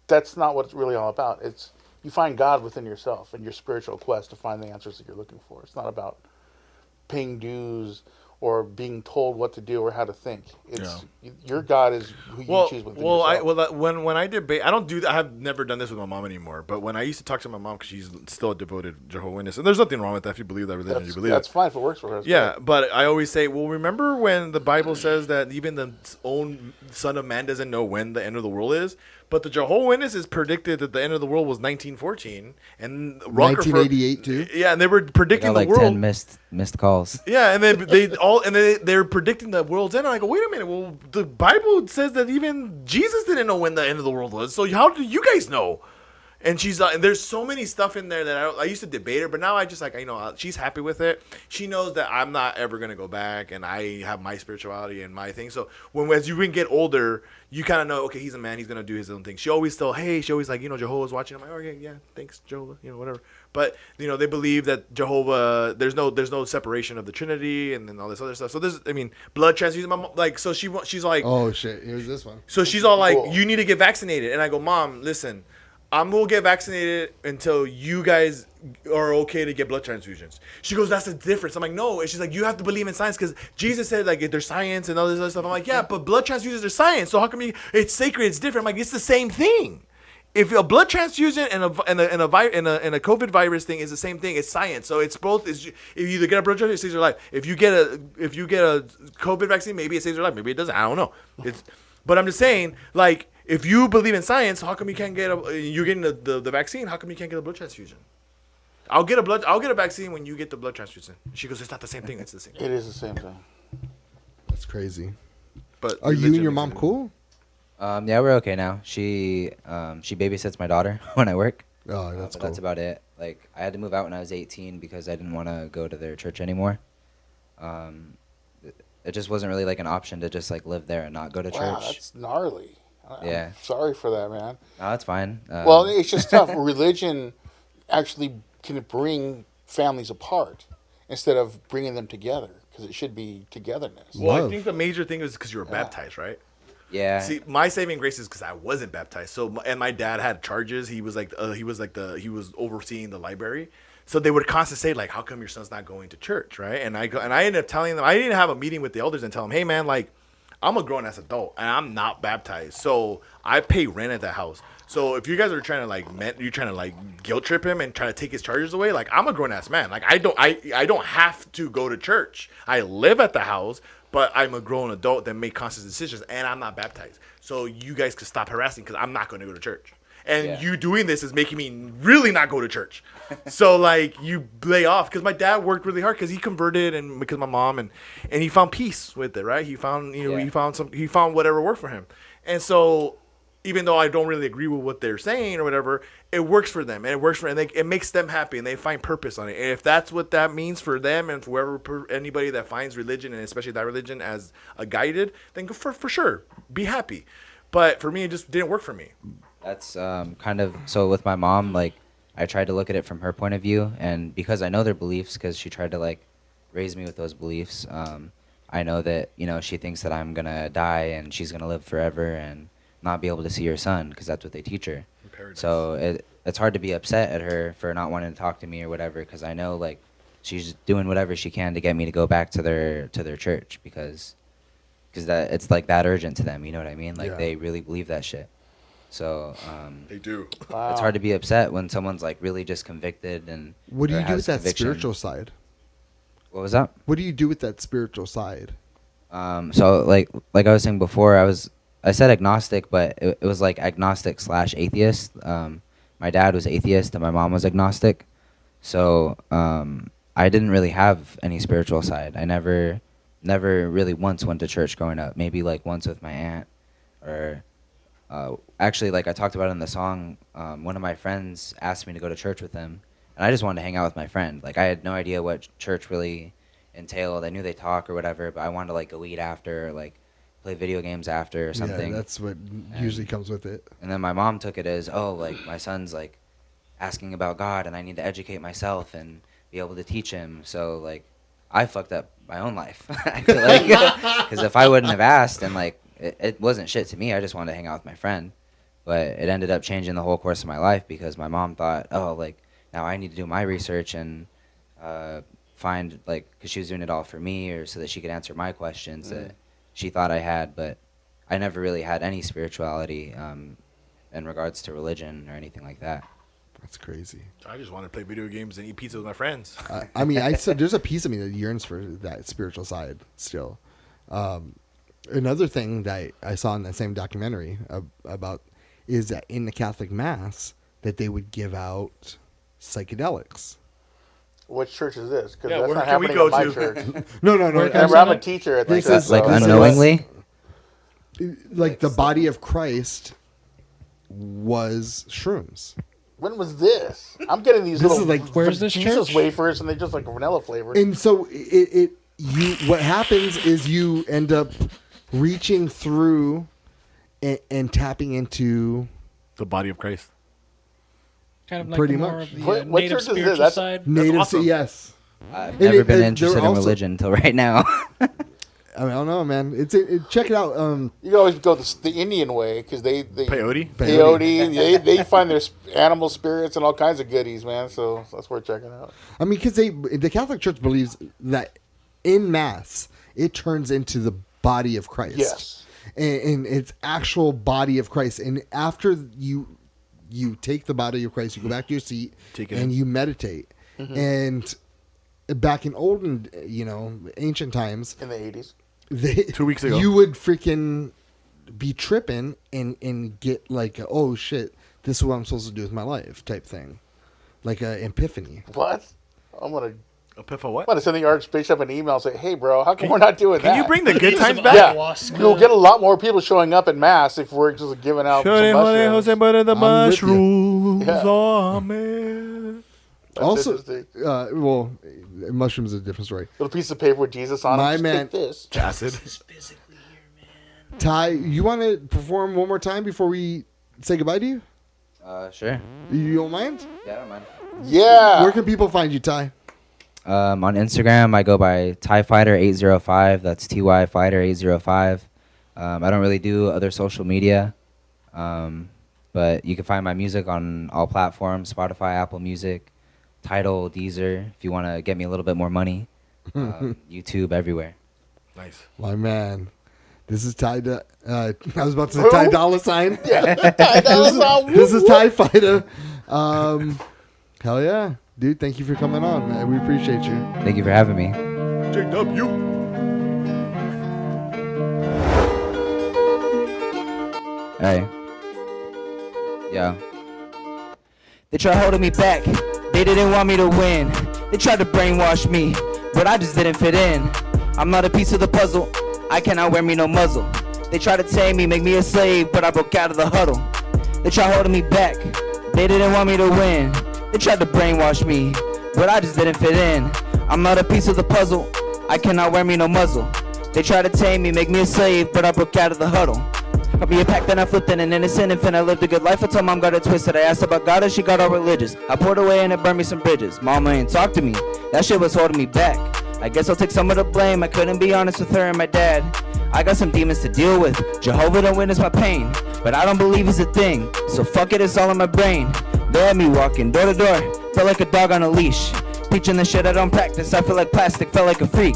that's not what it's really all about. It's you find God within yourself and your spiritual quest to find the answers that you're looking for. It's not about paying dues or being told what to do or how to think. It's your God is who you choose within yourself. When I debate, I don't do that. I have never done this with my mom anymore. But when I used to talk to my mom, because she's still a devoted Jehovah's Witness, and there's nothing wrong with that if you believe that religion, you believe That's it. fine if it works for her. Yeah, but I always say, well, remember when the Bible says that even the own Son of Man doesn't know when the end of the world is? But the Jehovah's Witnesses predicted that the end of the world was 1914, and 1988 too. Yeah, and they were predicting Got like the world. 10 missed calls. Yeah, and they're predicting the world's end. And I go, wait a minute. Well, the Bible says that even Jesus didn't know when the end of the world was. So how do you guys know? And she's and there's so many stuff in there that I used to debate her, but now I just like she's happy with it. She knows that I'm not ever gonna go back, and I have my spirituality and my thing. So as you get older, you kind of know, okay, he's a man, he's gonna do his own thing. She always like, Jehovah's watching. I'm like, okay, yeah, thanks, Jehovah, whatever. But they believe that Jehovah, there's no separation of the Trinity, and then all this other stuff. So blood transfusion. So she's like, Oh shit! Here's this one. so she's all like, Cool. you need to get vaccinated. And I go, Mom, listen, I'm going to get vaccinated until you guys are okay to get blood transfusions. She goes, that's the difference. I'm like, no. And she's like, you have to believe in science because Jesus said, like, there's science and all this other stuff. I'm like, yeah, but blood transfusions are science. So how come it's sacred? It's different. I'm like, it's the same thing. If a blood transfusion and a COVID virus thing is the same thing, it's science. So it's both. If you either get a blood transfusion, it saves your life. If you get a COVID vaccine, maybe it saves your life. Maybe it doesn't. I don't know. But I'm just saying, like, if you believe in science, how come you can't you're getting the vaccine? How come you can't get a blood transfusion? I'll get a vaccine when you get the blood transfusion. She goes, it's not the same thing. It's the same thing. It is the same thing. That's crazy. But Are you and your mom cool? Yeah, we're okay now. She babysits my daughter when I work. Oh, that's But cool. that's about it. Like, I had to move out when I was 18 because I didn't want to go to their church anymore. It just wasn't really like an option to just like live there and not go to Wow, church. that's gnarly. Yeah. I'm sorry for that, man. No, that's fine. Well, it's just tough. Religion actually can bring families apart instead of bringing them together because it should be togetherness. Well, I Love. think the major thing is because you were baptized, right? yeah. See, my saving grace is because I wasn't baptized. And my dad had charges. He was he was overseeing the library. So they would constantly say, like, how come your son's not going to church, right? And I ended up telling them, I didn't have a meeting with the elders and tell them, hey, man, like, I'm a grown-ass adult, and I'm not baptized. So I pay rent at that house. So if you guys are trying to you're trying to guilt trip him and try to take his charges away, like I'm a grown ass man. Like I don't have to go to church. I live at the house, but I'm a grown adult that make conscious decisions, and I'm not baptized. So you guys could stop harassing because I'm not going to go to church. And you doing this is making me really not go to church. So like you lay off, because my dad worked really hard because he converted, and because my mom, and he found peace with it, right? He found he found whatever worked for him. And so even though I don't really agree with what they're saying or whatever, it works for them, and it makes them happy, and they find purpose on it. And if that's what that means for them, and for anybody that finds religion, and especially that religion, as a guided, then go for sure, be happy. But for me, it just didn't work for me. That's kind of so with my mom. Like I tried to look at it from her point of view, and because I know their beliefs, because she tried to like raise me with those beliefs. I know that she thinks that I'm gonna die and she's gonna live forever and not be able to see her son, because that's what they teach her. So it's hard to be upset at her for not wanting to talk to me or whatever, because I know like she's doing whatever she can to get me to go back to their church, because that it's like that urgent to them. You know what I mean? Like they really believe that shit. So they do. Wow. It's hard to be upset when someone's like really just convicted. And what do you do with that conviction. spiritual side? What was that? What do you do with that spiritual side? So like I was saying before, I said agnostic, but it was like agnostic / atheist. My dad was atheist and my mom was agnostic. So I didn't really have any spiritual side. I never really once went to church growing up. Maybe like once with my aunt, or actually, like I talked about in the song, one of my friends asked me to go to church with him, and I just wanted to hang out with my friend. Like I had no idea what church really entailed. I knew they talk or whatever, but I wanted to like go eat after, or like play video games after or something. Yeah, that's what usually comes with it. And then my mom took it as, oh, like my son's like asking about God, and I need to educate myself and be able to teach him. So like I fucked up my own life. I feel like, because if I wouldn't have asked, and like it wasn't shit to me, I just wanted to hang out with my friend. But it ended up changing the whole course of my life, because my mom thought, oh, like now I need to do my research and find, like, because she was doing it all for me, or so that she could answer my questions that she thought I had. But I never really had any spirituality in regards to religion or anything like that. That's crazy. I just want to play video games and eat pizza with my friends. I mean, there's a piece of me that yearns for that spiritual side still. Another thing that I saw in that same documentary about is that in the Catholic Mass that they would give out psychedelics. Which church is this? Because Yeah, that's where not can we happening go at my to? church. No. Remember, I'm a teacher at This this. is Like this is- unknowingly? Like the body of Christ was shrooms. When was this? I'm getting these This little is like Where's this Jesus church? wafers, and they're just like vanilla flavored. And so what happens is you end up reaching through and tapping into The body of Christ. Kind of like Pretty more much. of the What native church is this? spiritual That's- side. native. awesome. Yes. I've And never it- been they're interested in also- religion until right now. I don't know, man. Check it out. You can always go the Indian way, because they Peyote? peyote. They find their animal spirits and all kinds of goodies, man. So that's worth checking out. I mean, because the Catholic Church believes that in Mass it turns into the body of Christ. Yes. And it's actual body of Christ. And after you take the body of Christ, you go back to your seat Take it and in. you meditate. And back in olden, ancient times, In the 80s. 2 weeks ago. you would freaking be tripping and get like, oh shit, this is what I'm supposed to do with my life type thing, like an epiphany. What? I'm gonna Epipha what? send the Archbishop an email and say, "Hey, bro, how come we're not doing that?" Can you bring the good times Some back? Yeah, ayahuasca. we'll get a lot more people showing up at Mass if we're just giving out some mushrooms. the I'm with you. mushrooms. Yeah. Oh, man. That's Also, interesting. well, mushrooms is a different story. Little piece of paper with Jesus on My it. Just man- take this. Acid. Physically here, man. Ty, you want to perform one more time before we say goodbye to you? Sure. You don't mind? Yeah, I don't mind. Yeah. Where can people find you, Ty? On Instagram, I go by TyFighter805. That's TY Fighter 805. I don't really do other social media, but you can find my music on all platforms: Spotify, Apple Music, Tidal, Deezer. If you want to get me a little bit more money, YouTube, everywhere. Nice. My man. This is Ty. I was about to say Ty Dolla Sign. Yeah, This is Ty Fighter. Hell yeah, dude! Thank you for coming on, man. We appreciate you. Thank you for having me. Hey. Yeah. They tried holding me back. They didn't want me to win. They tried to brainwash me, but I just didn't fit in. I'm not a piece of the puzzle. I cannot wear me no muzzle. They tried to tame me, make me a slave, but I broke out of the huddle. They tried holding me back. They didn't want me to win. They tried to brainwash me, but I just didn't fit in. I'm not a piece of the puzzle. I cannot wear me no muzzle. They tried to tame me, make me a slave, but I broke out of the huddle. I'll be a pack, then I flipped in an innocent infant. I lived a good life until mom got it twisted. I asked about God and she got all religious. I poured away and it burned me some bridges. Mama ain't talk to me. That shit was holding me back. I guess I'll take some of the blame. I couldn't be honest with her and my dad. I got some demons to deal with. Jehovah don't witness my pain, but I don't believe it's a thing. So fuck it, it's all in my brain. They had me walking door to door, felt like a dog on a leash. Preaching the shit I don't practice. I feel like plastic, felt like a freak.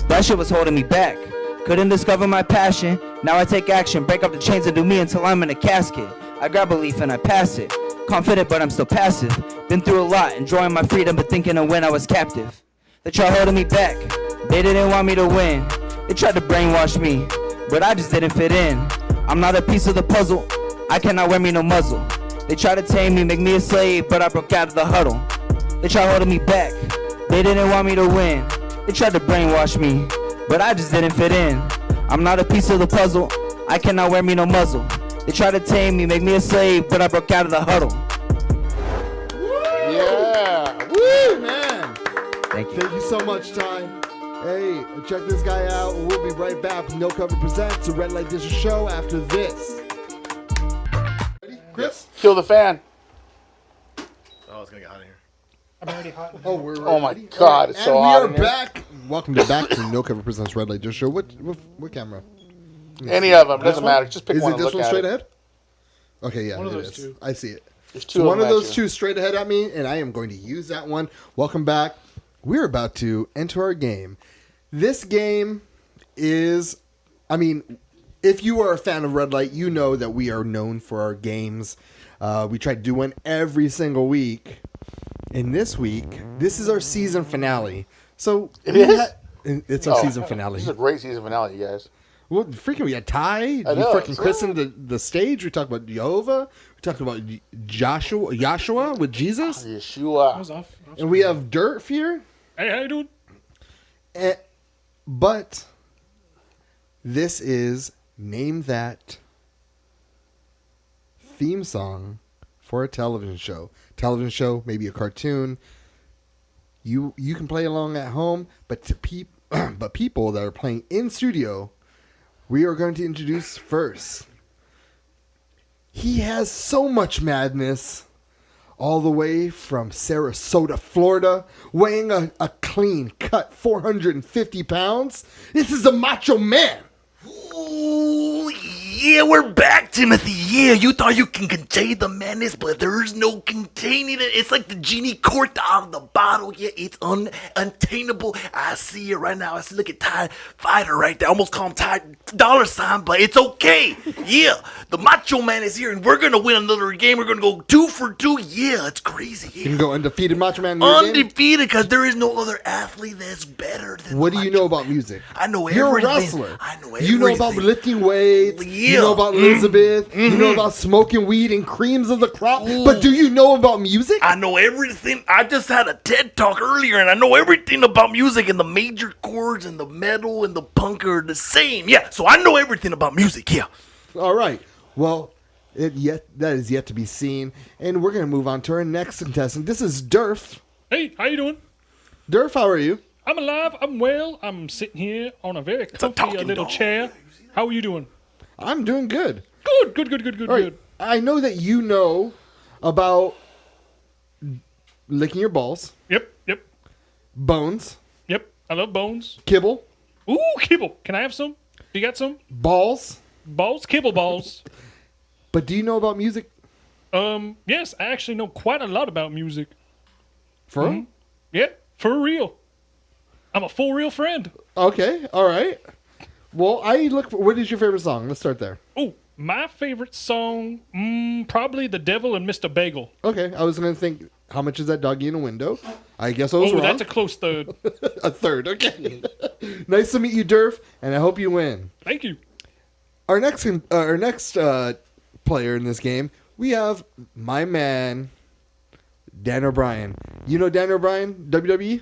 That shit was holding me back. Couldn't discover my passion. Now I take action, break up the chains and do me until I'm in a casket. I grab a leaf and I pass it. Confident but I'm still passive. Been through a lot, enjoying my freedom but thinking of when I was captive. They tried holding me back. They didn't want me to win. They tried to brainwash me, but I just didn't fit in. I'm not a piece of the puzzle. I cannot wear me no muzzle. They tried to tame me, make me a slave, but I broke out of the huddle. They tried holding me back. They didn't want me to win. They tried to brainwash me, but I just didn't fit in. I'm not a piece of the puzzle. I cannot wear me no muzzle. They tried to tame me, make me a slave, but I broke out of the huddle. Yeah. Woo, man. Thank you. Thank you so much, Ty. Hey, check this guy out. We'll be right back with No Cover Presents, the Red Light District show after this. Ready, Chris? Kill the fan. Oh, it's gonna get hot in here. I'm already hot. Oh, we're Oh my ready? God, it's And so we hot are in here. back. Welcome back to No Cover Presents Red Light District show. What camera? Any of them doesn't matter. Just pick Is one it and this look one at straight it. ahead? Okay, yeah, One of it those is. two. I see it. There's two So one of them at those you. two straight ahead at me, and I am going to use that one. Welcome back. We're about to enter our game. This game is, I mean, if you are a fan of Red Light, you know that we are known for our games. We try to do one every single week. And this week, this is our season finale. So It we is? it's our Oh, season finale. This is a great season finale, you guys. Well, freaking, we had Ty. You know, freaking it's christened the stage. We talked about Jehovah. We talked about Joshua with Jesus. I Yeshua. was off. And we have Dirt here. Hey, how you doing? But this is Name That theme song for a television show. Television show, maybe a cartoon. You can play along at home, but but people that are playing in studio, we are going to introduce first. He has so much madness, all the way from Sarasota, Florida, weighing a clean cut 450 pounds. This is a macho man. Ooh, yeah, we're back, Timothy. Yeah, you thought you can contain the madness, but there's no containing it. It's like the genie corked out of the bottle. Yeah, it's untainable. I see it right now. I see, look at Ty Fighter right there. I almost call him Ty Dollar Sign, but it's okay. Yeah, the Macho Man is here, and we're going to win another game. We're going to go 2 for 2. Yeah, it's crazy. You Yeah. can go undefeated macho man in your game. Undefeated, because there is no other athlete that's better than What the do you Macho know about music? I know You're everything. a wrestler. I know You know about everything. lifting weights. You Yeah. know about Elizabeth. You know about smoking weed and creams of the crop. Ooh. But do you know about music? I know everything. I just had a TED talk earlier, and I know everything about music, and the major chords and the metal and the punk are the same. Yeah, so I know everything about music. Yeah. All right. Well, that is yet to be seen. And we're going to move on to our next contestant. This is Durf. Hey, how you doing? Durf, how are you? I'm alive. I'm well. I'm sitting here on a very comfy talking little dog. chair. How are you doing? I'm doing good. Good. All right. Good. I know that you know about licking your balls, Yep. bones, I love bones. kibble, Ooh, kibble. Can I have some? You got some? balls. Balls? Kibble balls. But do you know about music? Yes, I actually know quite a lot about music. For real? Yeah, for real. I'm a full real friend. Okay. All right. Well, what is your favorite song? Let's start there. Oh, my favorite song, probably The Devil and Mr. Bagel. Okay, I was going to think, how much is that doggy in a window? I guess I was wrong. That's a close third. A third, okay. Nice to meet you, Durf, and I hope you win. Thank you. Our next player in this game, we have my man, Dan O'Brien. You know Dan O'Brien, WWE?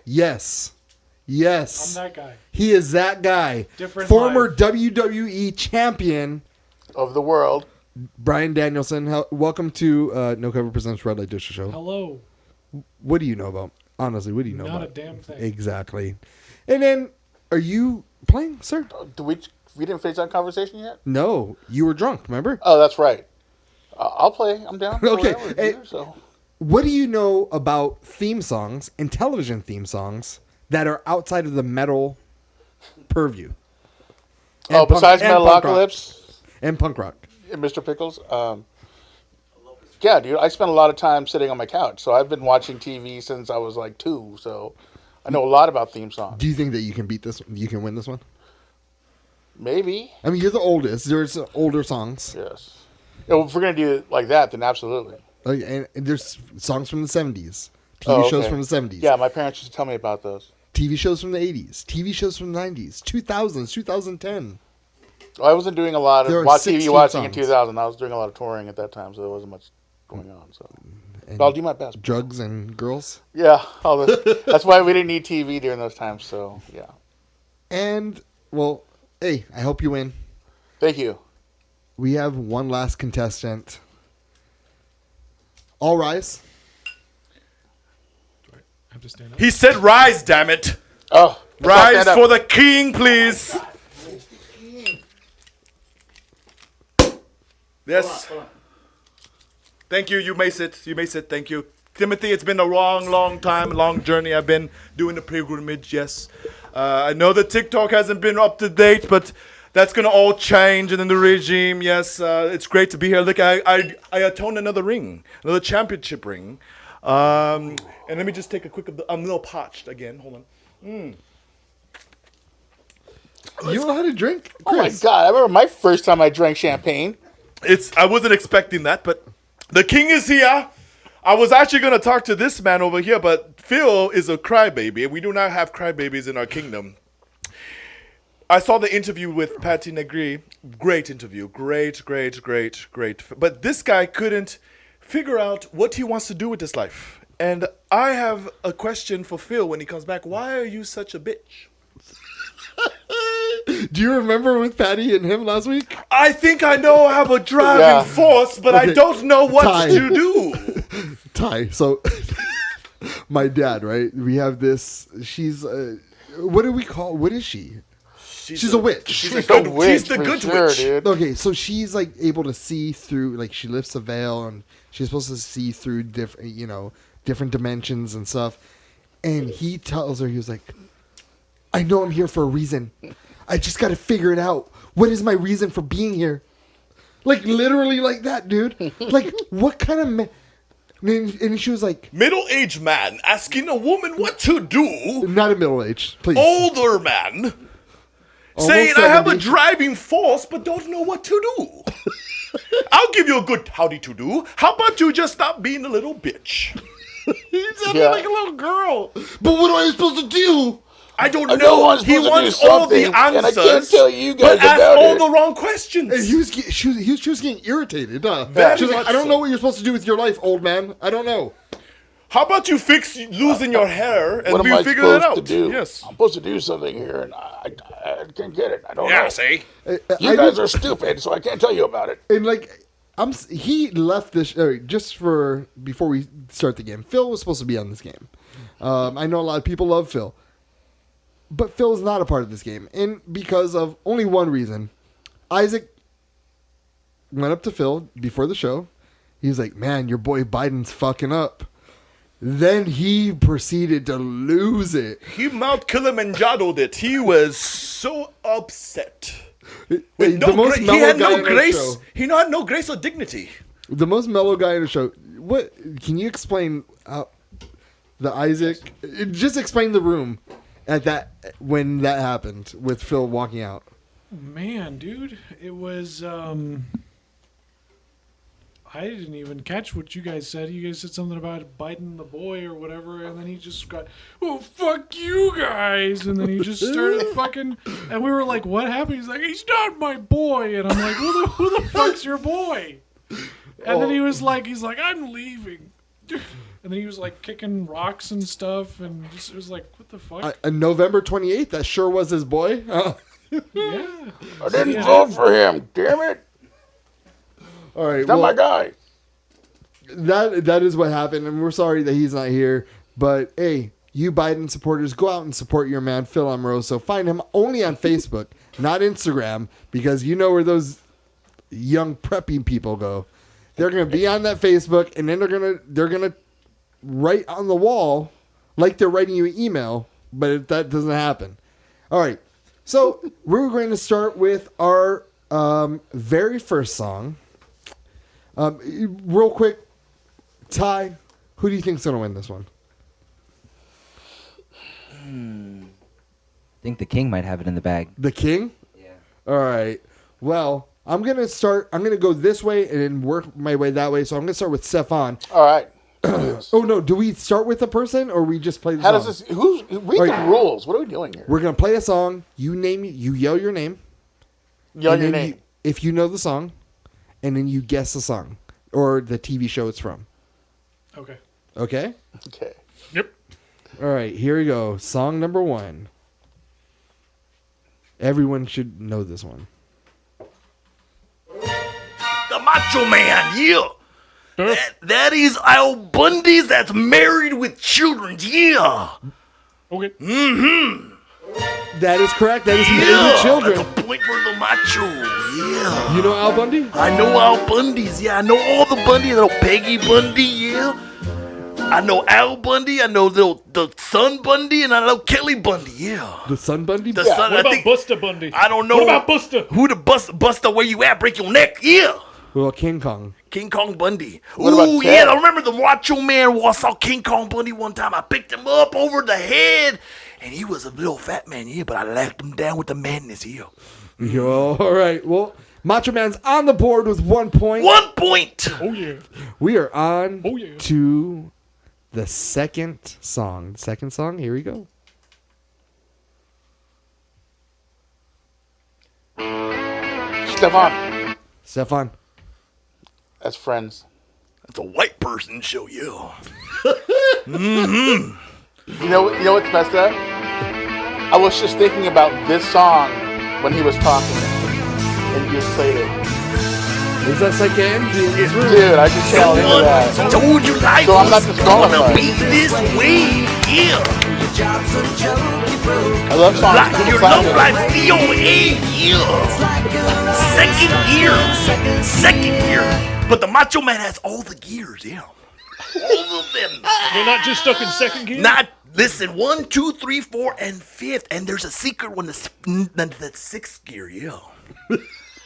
Yes. Yes. I'm that guy. He is that guy. Different Former life. WWE champion, Of the world. Brian Danielson. Welcome to No Cover Presents Red Light District Show. Hello. What do you know about? Honestly, what do you know about? Not a damn thing. Exactly. And then, are you playing, sir? We didn't finish that conversation yet? No, you were drunk, remember? Oh, that's right. I'll play. I'm down. Okay. Whatever, Hey, dude, so. What do you know about theme songs and television theme songs that are outside of the metal purview? Oh, besides Metalocalypse and punk rock. and Mr. Pickles? Yeah, dude. I spent a lot of time sitting on my couch. So I've been watching TV since I was like 2. So I know a lot about theme songs. Do you think that you can beat this? You can win this one? Maybe. I mean, you're the oldest. There's older songs. Yes. Yeah, well, if we're going to do it like that, then absolutely. And there's songs from the 70s. TV Oh, shows okay. from the 70s. Yeah, my parents used to tell me about those. TV shows from the 80s. TV shows from the 90s. 2000s. 2010. Well, I wasn't doing a lot There of are TV 16 watching in songs. 2000. I was doing a lot of touring at that time, so there wasn't much going on. So And but I'll do my best. drugs and girls. Yeah, that's why we didn't need TV during those times. So yeah. And, well, hey, I hope you win. Thank you. We have one last contestant. All rise. I have to stand up. He said rise, damn it. Oh, Rise for the king, please. Yes. Thank you. You may sit. You may sit. Thank you. Timothy, it's been a long time, long journey. I've been doing the pilgrimage, yes. I know that TikTok hasn't been up to date, but that's going to all change in the regime, yes. It's great to be here. Look, I atoned another ring, another championship ring. And let me just take a quick, I'm a little parched again. Hold on. You know how to drink? Oh my Chris? God! I remember my first time I drank champagne. I wasn't expecting that, but the king is here. I was actually going to talk to this man over here, but Phil is a crybaby, and we do not have crybabies in our kingdom. I saw the interview with Patty Negri. Great interview. Great. But this guy couldn't figure out what he wants to do with his life. And I have a question for Phil when he comes back. Why are you such a bitch? Do you remember with Patty and him last week? I think I know I have a driving force, but I don't know what Ty. to do. Ty, so my dad, right? We have this. She's, what do we call? What is she? She's a witch. She's She's the a witch, good for sure, witch. dude. Okay, so she's like able to see through. Like she lifts a veil, and she's supposed to see through different dimensions and stuff. And he tells her, he was like, "I know I'm here for a reason. I just got to figure it out. What is my reason for being here?" Like literally like that, dude. Like what kind of and she was like, Middle-aged man asking a woman what to do. not a middle age, please. Older man Almost saying I have a 70. driving force but don't know what to do. I'll give you a good howdy to do. How about you just stop being a little bitch? He sounded Yeah. like a little girl. But what am I supposed to do? I don't I know. know I'm He supposed to wants do all the something, and I answers, can't tell you guys but asked about all it. the wrong questions. And she was getting irritated. Very She was like, much I don't so. know what you're supposed to do with your life, old man. I don't know. How about you fix losing your hair and What am we I figure it supposed out? to do? Yes. I'm supposed to do something here, and I can't get it. I don't Yeah, know. see? You guys are stupid, so I can't tell you about it. And like, he left this just for before we start the game. Phil was supposed to be on this game. I know a lot of people love Phil, but Phil is not a part of this game, and because of only one reason. Isaac went up to Phil before the show. He was like, "Man, your boy Biden's fucking up." Then he proceeded to lose it. He Mount Kilimanjaro'd it. He was so upset. The No most he mellow had guy no in our grace. show. He had no grace or dignity. The most mellow guy in the show. What can you explain? The Isaac, just explain the room when that happened with Phil walking out? Man, dude, it was. I didn't even catch what you guys said. You guys said something about biting the boy or whatever, and then he just got, "Oh, fuck you guys!" And then he just started fucking, and we were like, "What happened?" He's like, "He's not my boy," and I'm like, "Who the fuck's your boy?" And then he was like, "I'm leaving," and then he was like kicking rocks and stuff, and just, it was like, "What the fuck?" November 28th, that sure was his boy. Yeah, I didn't vote for him. Damn it! All right, Not my guy. That is what happened, and we're sorry that he's not here. But hey, you Biden supporters, go out and support your man Phil Amoroso. Find him only on Facebook, not Instagram, because you know where those young preppy people go. They're gonna be on that Facebook, and then they're gonna write on the wall like they're writing you an email, but that doesn't happen. All right, so we're going to start with our very first song. Real quick, Ty, who do you think's gonna win this one? I think the king might have it in the bag. The King? Yeah. All right. Well, I'm gonna go this way and then work my way that way. So I'm gonna start with Stefan. All right. Oh no! Do we start with the person or we just play the How song? does this? Read the rules? What are we doing here? We're gonna play a song. You yell your name. Yell and your then name. if you know the song, and then you guess the song or the TV show it's from. okay. Okay. Okay. Yep. All right. Here we go. Song number 1. Everyone should know this one. The Macho Man, yeah. That is Al Bundy's that's married with children, yeah. Okay. That is correct. That is Married with Children. That's a point for the Macho, yeah. You know Al Bundy? I know Al Bundy's, yeah. I know all the Bundys. I know Peggy Bundy, yeah. I know Al Bundy. I know the son Bundy, and I know Kelly Bundy, yeah. The Son Bundy? The son. What I about think, Buster Bundy? I don't know. What about Buster? Who the Buster? Where you at? Break your neck, yeah. Well, King Kong. King Kong Bundy. What about Ooh, Ted? yeah, I remember the Macho Man. I saw King Kong Bundy one time. I picked him up over the head, and he was a little fat man, yeah, but I laughed him down with the madness, yeah. Yo, all right. Well, Macho Man's on the board with 1 point. 1 point. Oh yeah. We are on Oh, yeah. to the second song. Second song, here we go. Stefan. Stefan. That's Friends. That's a white person show, yeah. You know what's messed up? I was just thinking about this song when he was talking, and you just played it. Is that like empty in this room? Dude, I just channeled into that. Told you life So I'm not was just going gonna for it. be this way, yeah. I love songs. Like People your clap love it. life, DOA, yeah. Second gear. But the Macho Man has all the gears, yeah. All of them. You're not just stuck in second gear? Not listen, 1, 2, 3, 4, and 5th, and there's a secret one that's 6th gear, yeah.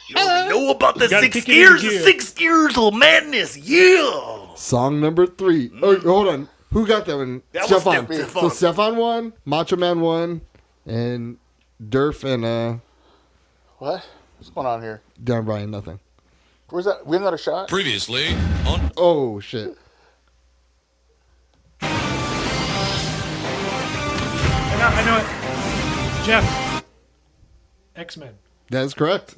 You don't know about the gotta 6 kick it gears, into the gear. 6 gears of madness, yeah. Song number 3. Oh, hold on. Who got that one? That was Stefan. Stefan. So Stefan won, Macho Man won, and Durf and What? What's going on here? Dan Bryan nothing. Where's that? We have another shot? Previously on Oh shit. I know it. Jeff. X-Men. That is correct.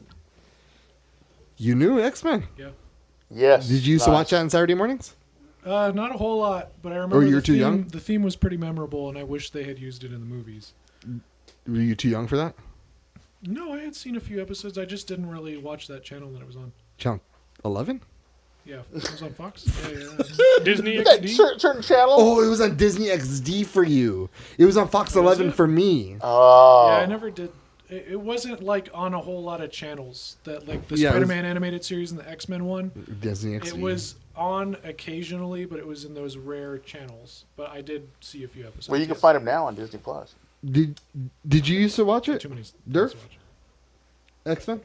You knew X-Men. Yeah. Yes. Did you used to nice. watch that on Saturday mornings? Not a whole lot, but I remember you were the too theme, young? The theme was pretty memorable, and I wish they had used it in the movies. Were you too young for that? No, I had seen a few episodes. I just didn't really watch that channel that it was on. Channel 11? Yeah, it was on Fox. Yeah. Disney That XD. certain channel? Oh, it was on Disney XD for you. It was on Fox 11 it? for me. Oh. Yeah, I never did. It wasn't like on a whole lot of channels. That like the Yeah, it was- Spider-Man animated series and the X-Men one. Disney XD. It was on occasionally, but it was in those rare channels. But I did see a few episodes. Well, you can yes. find him now on Disney Plus. Did you used to watch it? Too many. Dirk? to watch. X-Men?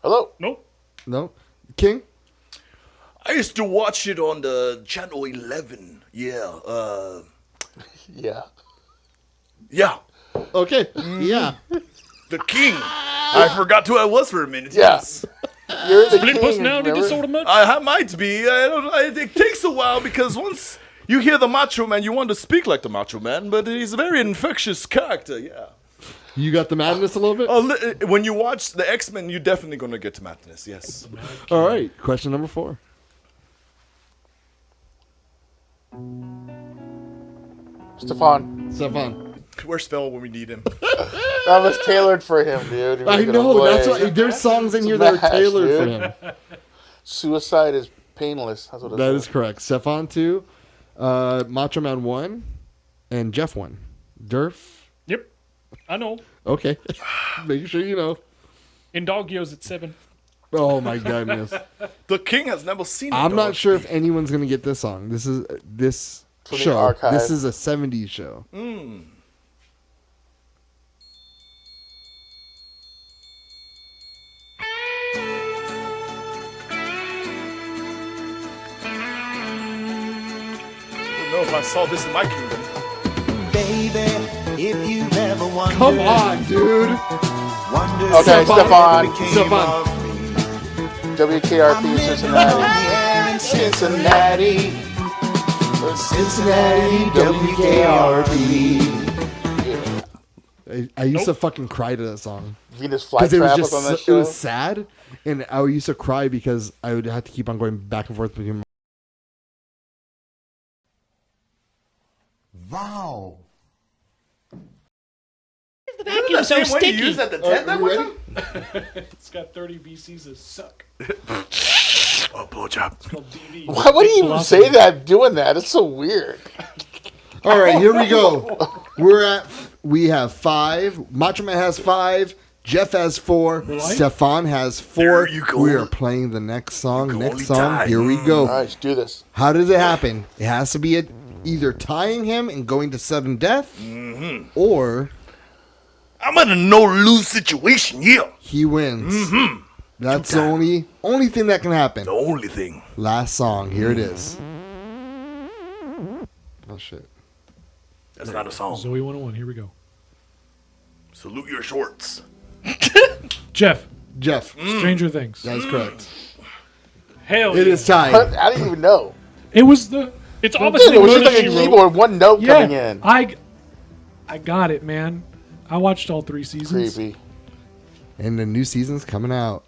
Hello. Nope. No. King? I used to watch it on the channel 11. Yeah. Yeah. Yeah. Okay. Yeah. The king. I forgot who I was for a minute. Yeah. Yes. You're the Split king, personality remember? disorder much? I might be. It takes a while because once you hear the Macho Man, you want to speak like the Macho Man, but he's a very infectious character. Yeah. You got the madness a little bit? When you watch the X-Men, you're definitely going to get to madness. Yes. All right. Question number 4. Stefan. Where's Phil when we need him? That was tailored for him, dude. He was I gonna know. play. That's why there's songs in here that are Smash, tailored for dude. him. Suicide is painless. That's what it That says. is correct. Stefan 2, Macho Man 1, and Jeff 1. Durf? Yep. I know. Okay. Make sure you know. In Doggios at 7. Oh my goodness. The king has never seen it. I'm dog. not sure if anyone's gonna get this song. This is this From the show. archive. This is a 70s show. I don't know if I saw this in my kingdom. Baby, if you've ever wondered, Come on, dude. Okay, Stefan. Stefan. WKRP Cincinnati. Cincinnati. Cincinnati WKRP. I used to fucking cry to that song Venus because it was Flytrap just was on that it show. was sad, and I used to cry because I would have to keep on going back and forth between. wow. The vacuum so sticky. Use at the tent that one time? It's got 30 VCs that suck. Oh, blowjob. It's called DV. Why would he even say that doing that? It's so weird. All right, here we go. We have 5. Macho Man has 5. Jeff has 4. Stefan has 4. There you go. We are playing the next song. You go Next only song. tie. Here we go. All right, let's do this. How does it happen? It has to be either tying him and going to sudden death, or I'm in a no-lose situation, yeah. he wins. That's the only thing that can happen. The only thing. Last song. Here it is. Oh shit. That's not a song. Zoe 101. Here we go. Salute your shorts. Jeff. Jeff. Stranger Things. That is correct. Hell It yeah. is tied. I didn't even know. It was the. It's Dude, obviously it was just Murder, like a She Wrote. keyboard, one note Yeah. coming in. I got it, man. I watched all 3 seasons. Creepy. And the new season's coming out.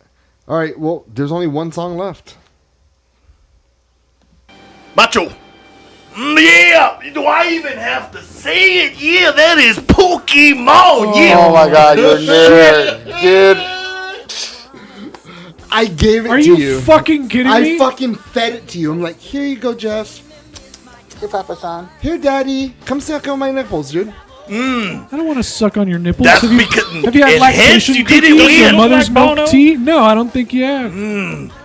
All right. Well, there's only one song left. Macho. Yeah. Do I even have to say it? Yeah, that is Pokemon. Yeah. Oh my god, you're a nerd. Dude. I gave it Are to you you. fucking kidding I me? fucking fed it to you. I'm like, here you go, Jeff. Your Papa-san. Here, Daddy. Come suck on my nipples, dude. I don't want to suck on your nipples. That's have you, because have you had and hence lactation you did it cookies weird. or mother's Black milk Bono? tea? No, I don't think you have.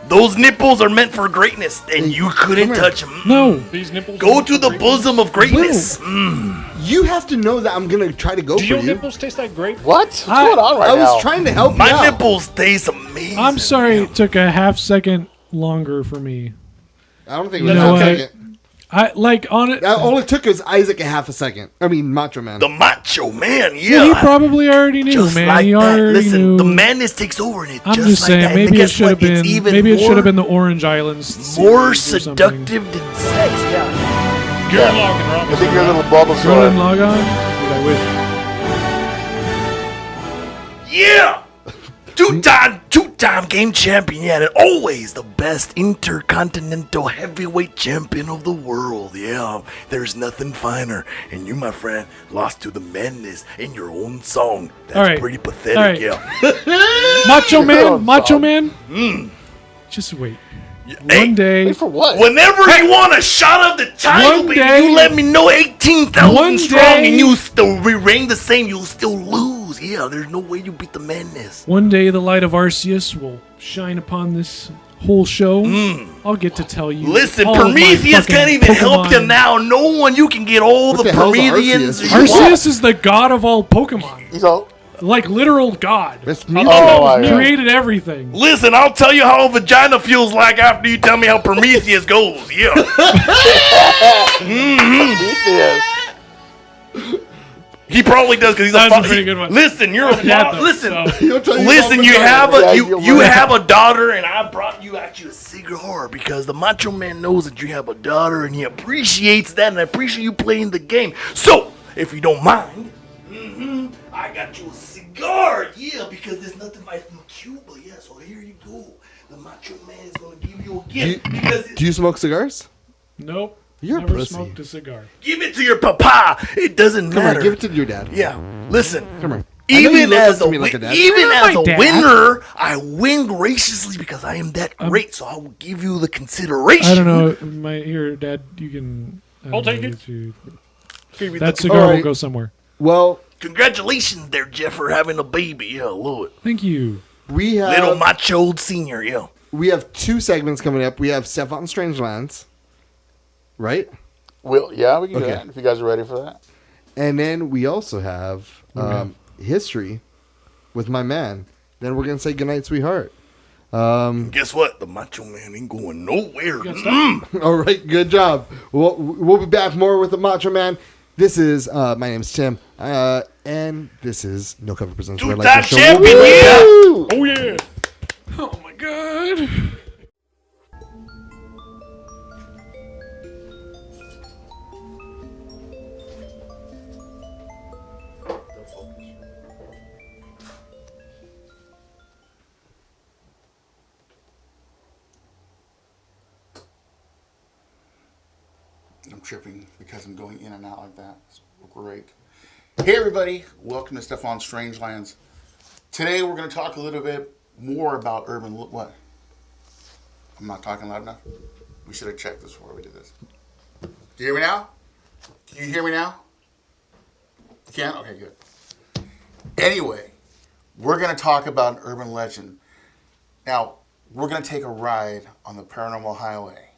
Those nipples are meant for greatness, and you couldn't come here. touch them. No. These nipples. Go are to the great. bosom of greatness. You have to know that I'm gonna try to go Do for your you. nipples taste like grape? What? What's going on right I now? was trying to help My you out. nipples taste amazing. I'm sorry it took a half second longer for me. I don't think it You was know a what? second. I like on it. All it took was Isaac a half a second. I mean, Macho Man. The Macho Man, Well, yeah. he probably already knew, Just man. like He that. already Listen, knew. the madness takes over in it. I'm just just like saying, that. And maybe it guess should have what? It's been. even Maybe it should more- have been the Orange Islands. more series or something. seductive than sex. Yeah. Gurren Lagann, Rob. I think you're a little Bulbasaur. Roland Logon. Dude, I wish. Yeah. Two-time game champion, yeah, and always the best intercontinental heavyweight champion of the world. Yeah, there's nothing finer. And you, my friend, lost to the madness in your own song. That's All right. pretty pathetic. All right. Yeah. Macho Man. own Macho song. Man. Just wait. Hey, One day. Wait for what? whenever you want a shot of the title, One baby, day- you let me know. One 18,000 strong, day- and you still reign the same. You'll still lose. Yeah, there's no way you beat the madness. One day the light of Arceus will shine upon this whole show. I'll get to tell you. Listen, all of my Prometheus fucking can't even help you Pokemon. now. No one, you can get all What the the hell's Prometheans. Arceus? you want. Arceus is the god of all Pokemon. He's all. Like literal god. That's Oh, Mewtwo. my Created everything. Listen, I'll tell you how a vagina feels like after you tell me how Prometheus goes. Yeah. Prometheus. He probably does because he's That a was a father. pretty good one. Listen, you're a Dad, father. though, Listen, so- He'll tell you listen. about You the have daughter. a you're you right. have a daughter, and I brought you a cigar because the Macho Man knows that you have a daughter, and he appreciates that, and I appreciate you playing the game. So, if you don't mind, I got you a cigar, yeah, because there's nothing like from Cuba, yeah. So here you go. The Macho Man is gonna give you a gift because Do you smoke cigars? Nope. You're a Never pussy. smoked a cigar. give it to your papa. It doesn't Come matter. on, give it to your dad. Yeah, listen. Come here. I know you Even look as up to a me like a dad. even You're not as my a dad. winner, I win graciously because I am that great. So I will give you the consideration. I don't know. Here, Dad, you can. I'll take it. That cigar All right. will go somewhere. Well, Congratulations, there, Jeff, for having a baby. Yeah, I love it. Thank you. we have Little macho senior. Yeah. we have 2 segments coming up. We have Stefan Strangelands, right? Well, yeah, we can do Okay. that if you guys are ready for that. And then we also have history with my man. Then we're gonna say goodnight, sweetheart. Guess what? The Macho Man ain't going nowhere. All right, good job. We'll be back more with the Macho Man. This is my name's Tim, and this is No Cover Presents Red Light Two-time Show. champion, yeah. Woo! Oh yeah. Oh my God. I'm tripping because I'm going in and out like that. It's great. Hey everybody, welcome to Stefan Strangelands. Today we're going to talk a little bit more about urban. What? I'm not talking loud enough. We should have checked this before we did this. Do you hear me now? Can you hear me now? You can? Okay, good. Anyway, we're going to talk about an urban legend. Now, we're going to take a ride on the Paranormal Highway,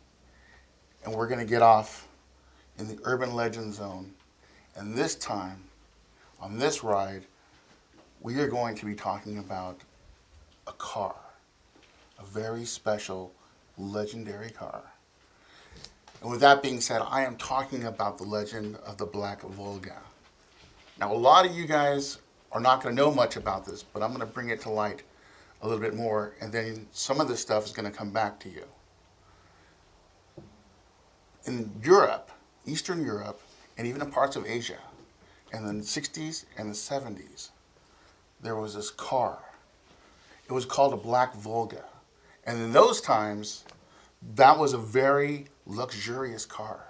and we're going to get off in the urban legend zone. And this time, on this ride, we are going to be talking about a car, a very special, legendary car. And with that being said, I am talking about the legend of the Black Volga. Now, a lot of you guys are not going to know much about this, but I'm going to bring it to light a little bit more, and then some of this stuff is going to come back to you. In Europe, Eastern Europe, and even in parts of Asia, in the 60s and the 70s, there was this car. It was called a Black Volga. And in those times, that was a very luxurious car.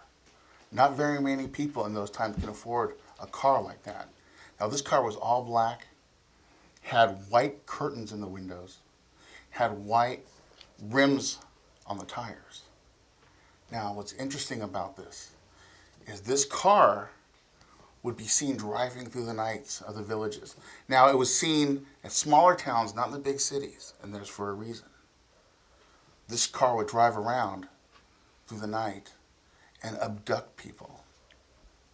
Not very many people in those times can afford a car like that. Now, this car was all black, had white curtains in the windows, had white rims on the tires. Now, what's interesting about this is this car would be seen driving through the nights of the villages. Now, it was seen at smaller towns, not in the big cities, and there's for a reason. This car would drive around through the night and abduct people.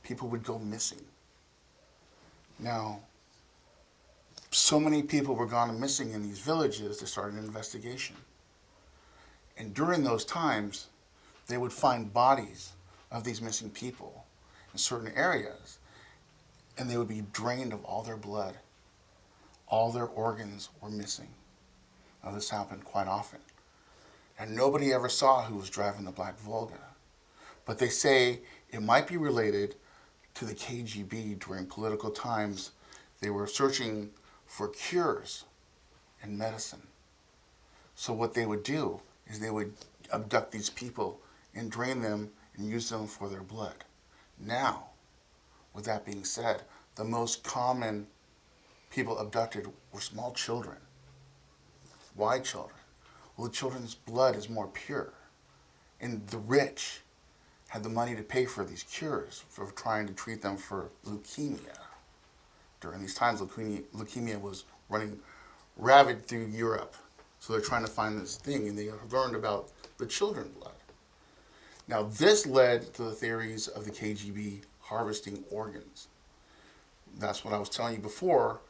People would go missing. Now, so many people were gone missing in these villages, they started an investigation. And during those times, they would find bodies of these missing people in certain areas, and they would be drained of all their blood. All their organs were missing. Now, this happened quite often. And nobody ever saw who was driving the Black Volga. But they say it might be related to the KGB during political times. They were searching for cures and medicine. So what they would do is they would abduct these people and drain them and use them for their blood. Now, with that being said, the most common people abducted were small children. Why children? Well, the children's blood is more pure. And the rich had the money to pay for these cures, for trying to treat them for leukemia. During these times, leukemia was running ravid through Europe. So they're trying to find this thing, and they learned about the children's blood. Now, this led to the theories of the KGB harvesting organs. That's what I was telling you before.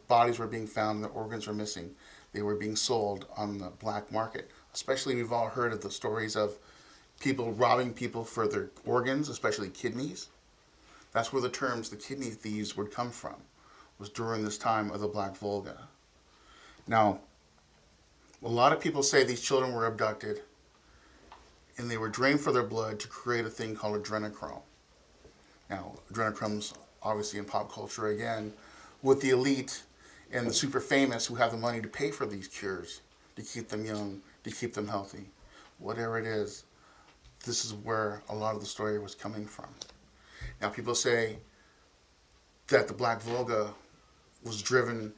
Bodies were being found, and the organs were missing. They were being sold on the black market. Especially, we've all heard of the stories of people robbing people for their organs, especially kidneys. That's where the terms the kidney thieves would come from, was during this time of the Black Volga. Now, a lot of people say these children were abducted and they were drained for their blood to create a thing called adrenochrome. Now, adrenochrome's obviously in pop culture again, with the elite and the super famous who have the money to pay for these cures, to keep them young, to keep them healthy. Whatever it is, this is where a lot of the story was coming from. Now, people say that the Black Volga was driven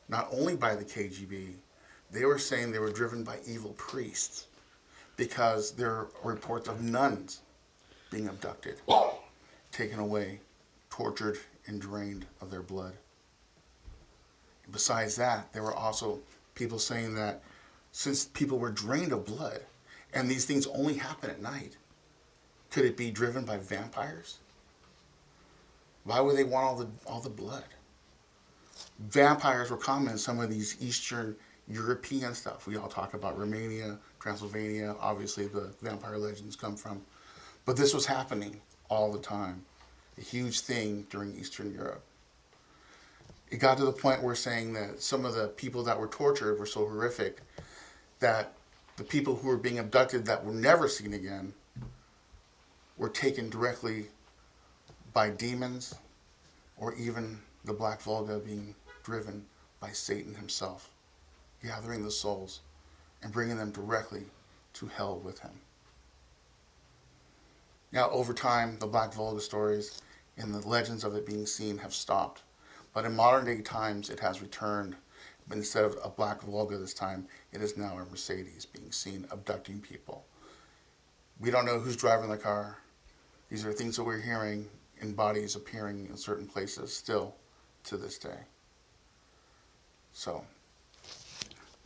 not only by the KGB, they were saying they were driven by evil priests, because there are reports of nuns being abducted, taken away, tortured, and drained of their blood. Besides that, there were also people saying that since people were drained of blood, and these things only happen at night, could it be driven by vampires? Why would they want all the blood? Vampires were common in some of these Eastern European stuff. We all talk about Romania, Transylvania, obviously the vampire legends come from. But this was happening all the time. A huge thing during Eastern Europe. It got to the point where saying that some of the people that were tortured were so horrific that the people who were being abducted that were never seen again were taken directly by demons, or even the Black Volga being driven by Satan himself, gathering the souls and bringing them directly to hell with him. Now, over time, the Black Volga stories and the legends of it being seen have stopped. But in modern day times, it has returned. But instead of a Black Volga this time, it is now a Mercedes being seen abducting people. We don't know who's driving the car. These are things that we're hearing in bodies appearing in certain places still to this day. So,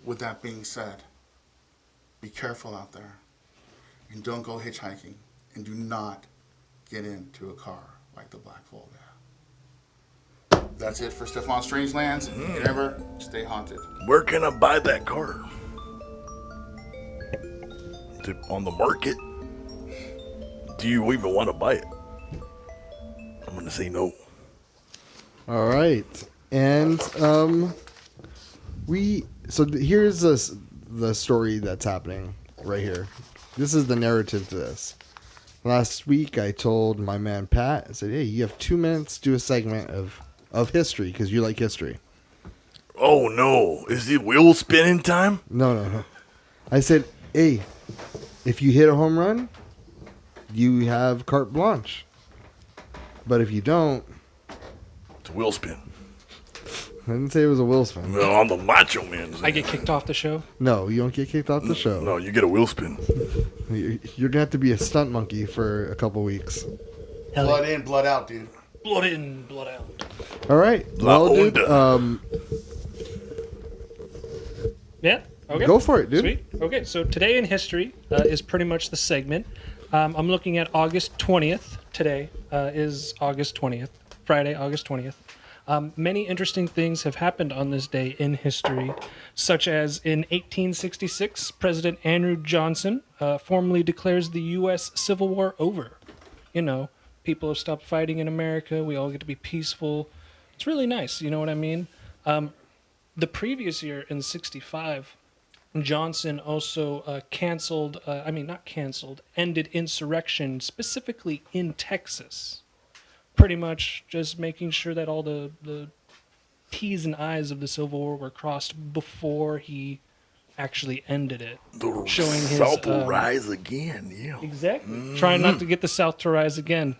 with that being said, be careful out there and don't go hitchhiking, and do not get into a car like the Black Volga. That's it for Stefan Strangelands. Remember, stay haunted. Where can I buy that car? Is it on the market? Do you even want to buy it? I'm going to say no. All right. And here's the story that's happening right here. This is the narrative to this. Last week, I told my man Pat, I said, hey, you have 2 minutes to do a segment of history, because you like history. Oh, no. Is it wheel spinning time? No. I said, hey, if you hit a home run, you have carte blanche. But if you don't... It's a wheel spin. I didn't say it was a wheel spin. No, I'm the macho man. I get kicked off the show. No, you don't get kicked off the show. No, you get a wheel spin. You're going to have to be a stunt monkey for a couple weeks. Blood in, blood out, dude. Blood in, blood out. All right. Well, dude, Yeah. Okay. Go for it, dude. Sweet. Okay, so today in history is pretty much the segment. I'm looking at August 20th. Today is August 20th, Friday, August 20th. Many interesting things have happened on this day in history, such as in 1866, President Andrew Johnson formally declares the U.S. Civil War over. You know, people have stopped fighting in America. We all get to be peaceful. It's really nice, you know what I mean? The previous year, in 65, Johnson also ended insurrection, specifically in Texas. Pretty much just making sure that all the T's and I's of the Civil War were crossed before he actually ended it. The showing South his, will rise again, yeah. Exactly. Trying not to get the South to rise again.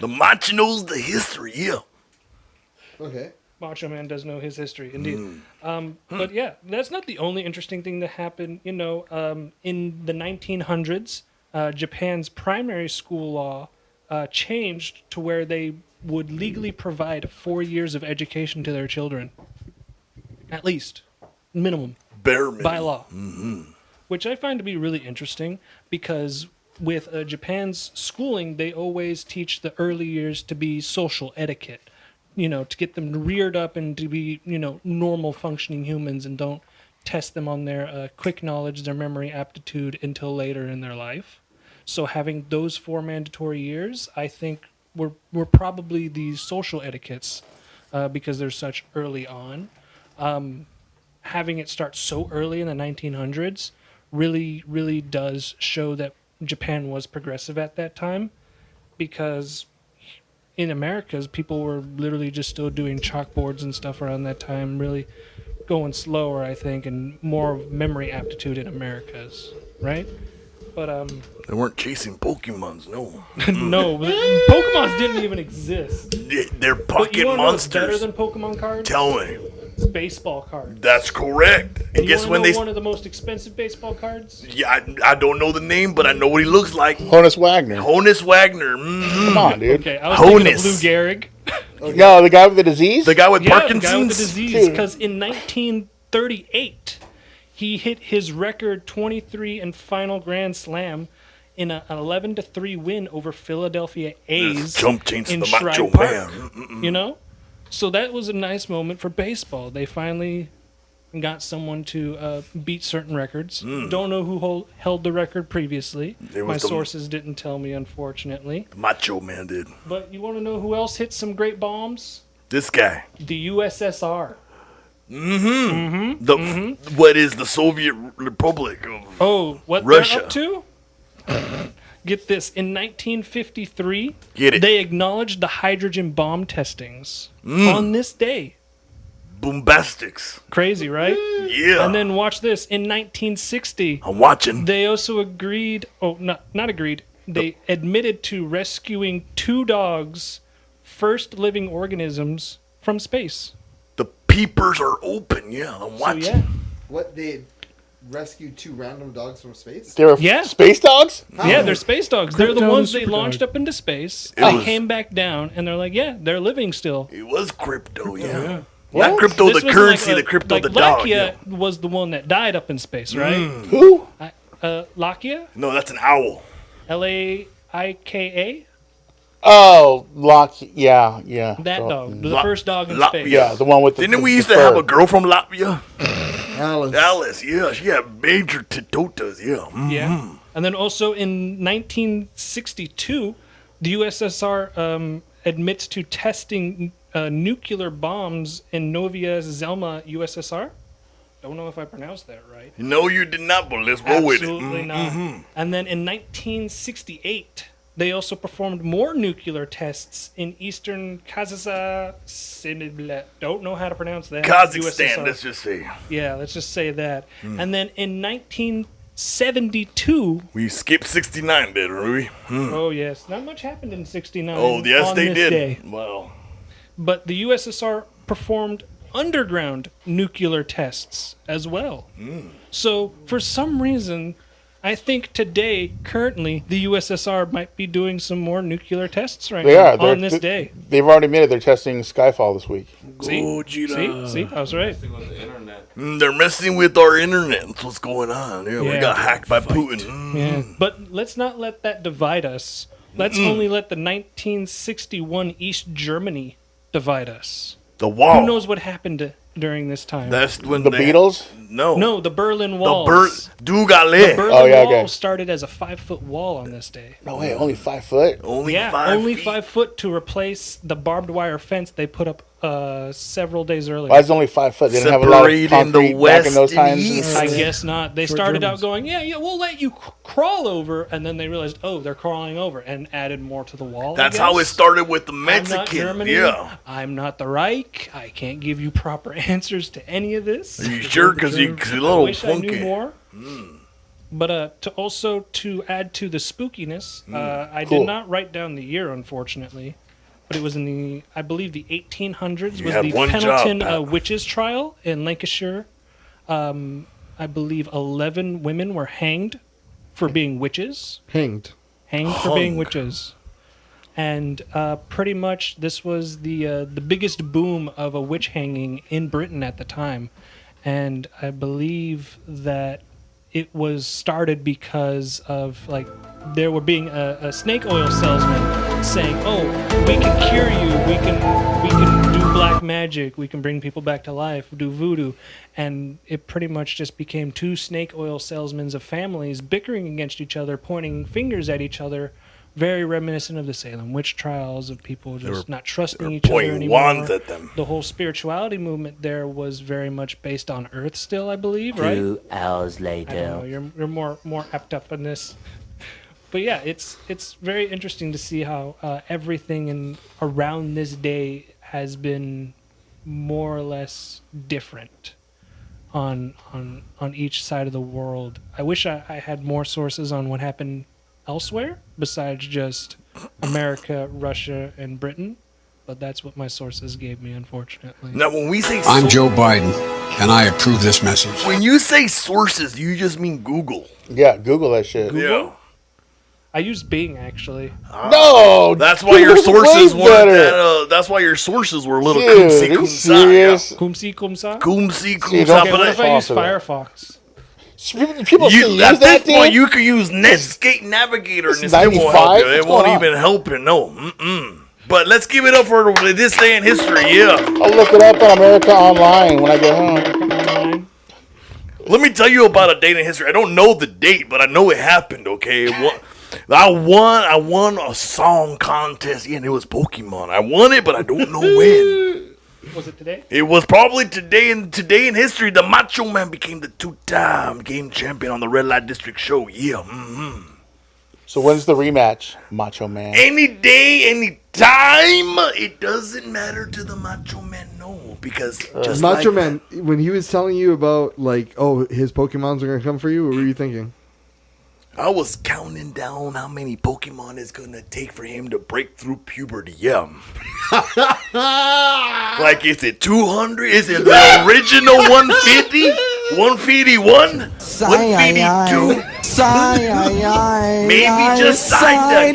The macho knows the history, yeah. Okay. Macho Man does know his history, indeed. But yeah, that's not the only interesting thing that happened. You know, in the 1900s, Japan's primary school law changed to where they would legally provide 4 years of education to their children. At least. Minimum. Bare minimum. By law. Which I find to be really interesting, because with Japan's schooling, they always teach the early years to be social etiquette. You know, to get them reared up and to be, you know, normal functioning humans, and don't test them on their quick knowledge, their memory aptitude until later in their life. So having those 4 mandatory years, I think, were probably the social etiquettes because they're such early on. Having it start so early in the 1900s really does show that Japan was progressive at that time, because in Americas, people were literally just still doing chalkboards and stuff around that time, really going slower, I think, and more memory aptitude in Americas, right? But They weren't chasing Pokemons, no. no, Pokemons didn't even exist. They're But pocket you wanna know what's better monsters. than Pokemon cards? Tell me. It's baseball cards. That's correct. And You guess wanna when know they... one of the most expensive baseball cards? Yeah, I don't know the name, but I know what he looks like. Honus Wagner. Honus Wagner. Mhm. Come on, dude. Okay, I was thinking of Honus. Lou Gehrig. No, the guy with the disease? The guy with Yeah, Parkinson's? the guy with the disease. Dude. Because in 1938, he hit his record 23 and final Grand Slam in an 11-3 win over Philadelphia A's Jump change in the Macho Shrine Park. Man. You know, so that was a nice moment for baseball. They finally got someone to beat certain records. Don't know who held the record previously. It My was the- sources didn't tell me, unfortunately. The Macho Man did. But you want to know who else hit some great bombs? This guy. The USSR. What is the Soviet Republic of... Oh, what Russia. they're up to? Get this. In 1953, Get it. they acknowledged the hydrogen bomb testings on this day. Bombastics. Crazy, right? Yeah. And then watch this. In 1960, I'm watching. they also agreed, not agreed, they admitted to rescuing 2 dogs, first living organisms, from space. The peepers are open. Yeah, I'm So, watching. yeah. What, they rescued 2 random dogs from space? They were Yeah. space dogs? Yeah, they're space dogs. They're the Krypton ones is they super launched dog. up into space. It They was- came back down, and they're like, yeah, they're living still. It was crypto, yeah. What? Not crypto This the was currency, like the crypto like the dog. Lakia Yeah. was the one that died up in space, right? Who? Lakia? No, that's an owl. Laika? Oh, yeah. That Oh, dog. The La- first dog in Latvia. space. Yeah, the one with the Didn't we the used to fur. have a girl from Latvia? Alice. Alice, yeah. She had major titotas, yeah. Yeah. And then also in 1962, the USSR admits to testing nuclear bombs in Novaya Zemlya, USSR. Don't know if I pronounced that right. No, you did not, but let's roll with it. Absolutely not. And then in 1968, they also performed more nuclear tests in eastern Kazakhstan. Don't know how to pronounce that. Kazakhstan, USSR. let's just say. Yeah, let's just say that. And then in 1972, We skipped 69, did we? oh yes, not much happened in 69. Oh, yes, on they this did. day. Wow. But the USSR performed underground nuclear tests as well. So for some reason, I think today, currently, the USSR might be doing some more nuclear tests right They now are. on this day. They've already admitted they're testing Skyfall this week. See, I was right. They're messing with our internet. That's what's going on. Yeah, we Yeah. got hacked by Putin. Yeah. But let's not let that divide us. Let's only let the 1961 East Germany divide us. The wall. Who knows what happened during this time? That's when The they- Beatles? No. No, the Berlin The Walls. Dugale. The Berlin Oh, yeah, Wall okay. started as a 5-foot wall on this day. No way, only 5 foot? Only Yeah, 5 only feet. 5 foot to replace the barbed wire fence they put up several days earlier. Why is it only 5 foot? They didn't have a lot of Separating concrete the back west in those and times. east. I guess not. They started out Germans. going, yeah, we'll let you crawl over, and then they realized, oh, they're crawling over, and added more to the wall. I That's how it guess. started with the I'm not Mexicans. Germany. Yeah. I'm not the Reich. I can't give you proper answers to any of this. Are you sure? Because you're a I little wish I funky. knew more. But to add to the spookiness, I Cool. did not write down the year, unfortunately. But it was in I believe the 1800s You was had the one job, Pendleton Pat. witches trial in Lancashire. I believe 11 women were hanged for being witches. Hanged. Hanged for being Hung. witches. And pretty much this was the biggest boom of a witch hanging in Britain at the time. And I believe that it was started because of there were being a snake oil salesman saying, "Oh, we can cure you. We can do black magic. We can bring people back to life. Do voodoo." And it pretty much just became 2 snake oil salesmen of families bickering against each other, pointing fingers at each other, very reminiscent of the Salem witch trials, of people just not trusting each other pointing anymore. wands at them. The whole spirituality movement there was very much based on Earth still, I believe, right? 2 hours I don't know. later. You're more apt up on this. But yeah, it's very interesting to see how everything around this day has been more or less different on each side of the world. I wish I had more sources on what happened elsewhere besides just America, Russia, and Britain. But that's what my sources gave me, unfortunately. Now, when we say I'm Joe Biden, and I approve this message. when you say sources, you just mean Google. Yeah, Google that shit. Yeah. I use Bing, actually. No, That's why your Google's sources way weren't. better. That's why your sources were a little Dude, kumsi are you kumsa. serious? Kumsi kumsa? Kumsi You kumsa. don't Okay, what if I use False of that. Firefox? People still use At that, this point, dude? you could use Netscape Navigator and it It's still won't 95? help you. It What's won't going on? even help you. No. Mm-mm. But let's give it up for this day in history. Yeah. I'll look it up on America Online when I get home. Let me tell you about a date in history. I don't know the date, but I know it happened. Okay. I won a song contest. Yeah, and it was Pokemon. I won it, but I don't know when. Was it today? It was probably today in history. The Macho Man became the 2-time game champion on the Red Light District show. Yeah. Mm-hmm. So when's the rematch, Macho Man? Any day, any time. It doesn't matter to the Macho Man, no, because just Macho like, Man, when he was telling you about like, oh, his Pokemons are gonna come for you, what were you thinking? I was counting down how many Pokemon it's gonna take for him to break through puberty. Yeah. Like, is it 200? Is it the original 150? 151? 152? Maybe just Psyduck.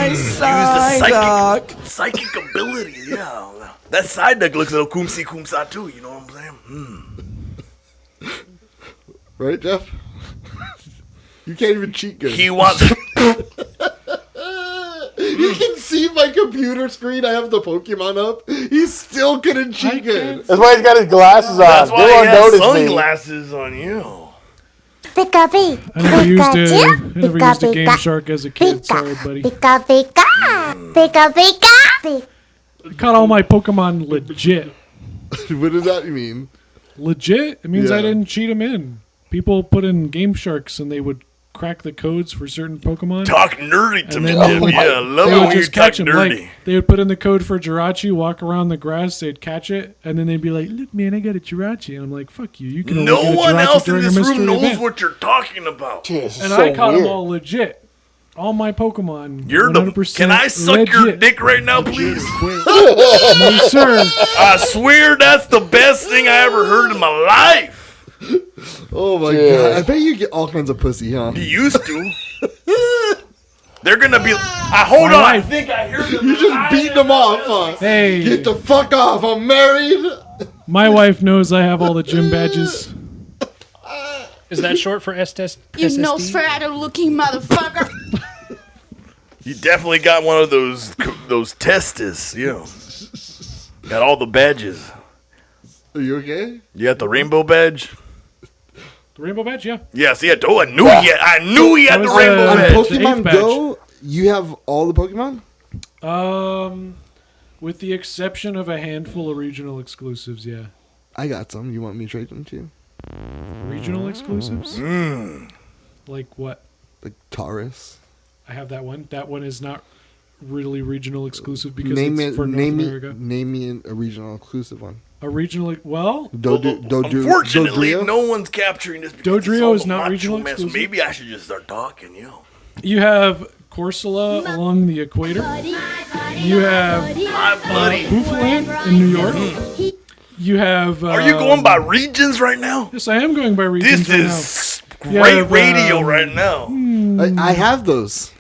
Use the psychic ability, yeah. That Psyduck looks a little Kumsi Kumsa too, you know what I'm saying? Right, Jeff? You can't even cheat good. He wants... You can see my computer screen. I have the Pokemon up. He still couldn't cheat good. That's why he's got his glasses on. That's why They he won't has notice me. sunglasses on you. I never used a Game Shark as a kid. Sorry, buddy. I caught all my Pokemon legit. What does that mean? Legit? It means Yeah. I didn't cheat them in. People put in Game Sharks and they would crack the codes for certain Pokemon. Talk nerdy to And me, then they Jim. would- Yeah, I love they it would when you just talk catch 'em. nerdy. Like, they would put in the code for Jirachi, walk around the grass, they'd catch it, and then they'd be like, "Look, man, I got a Jirachi." And I'm like, "Fuck you! You can only No get a one Jirachi else in during a this mystery room knows event." what you're talking about. Jeez, And so I caught weird. them all legit. All my Pokemon. You're the. 100% Can I suck your legit. dick right now, please? No, sir. I swear that's the best thing I ever heard in my life. Oh my Yeah. god! I bet you get all kinds of pussy, huh? You used to. They're gonna be. Hold My on. I wife. think I hear them. You just beating them off, huh? Hey, Get the fuck off! I'm married. my wife knows I have all the gym badges. Is that short for SSD? You Nosferatu-looking motherfucker. You definitely got one of those testes. You know. Got all the badges. Are you okay? You got the rainbow badge. The rainbow badge, yeah. Yeah, see, I knew he had That the was, rainbow On badge. the Pokemon eighth badge. Go, you have all the Pokemon. With the exception of a handful of regional exclusives, yeah. I got some. You want me to trade them to you? Regional exclusives? Mm. Like what? Like Taurus. I have that one. That one is not really regional exclusive because Name it's it. for North Name America. me a regional exclusive one. A regional, well, Unfortunately, Dodrio? no one's capturing this. because Dodrio it's all is the not Macho regional Man, so exclusive. maybe I should just start talking, you know. you have Corsola along the equator. You have My buddy. Buffalo in New York. You have. Are you going by regions right now? Yes, I am going by regions. This right is now. great You have, radio right now. I have those.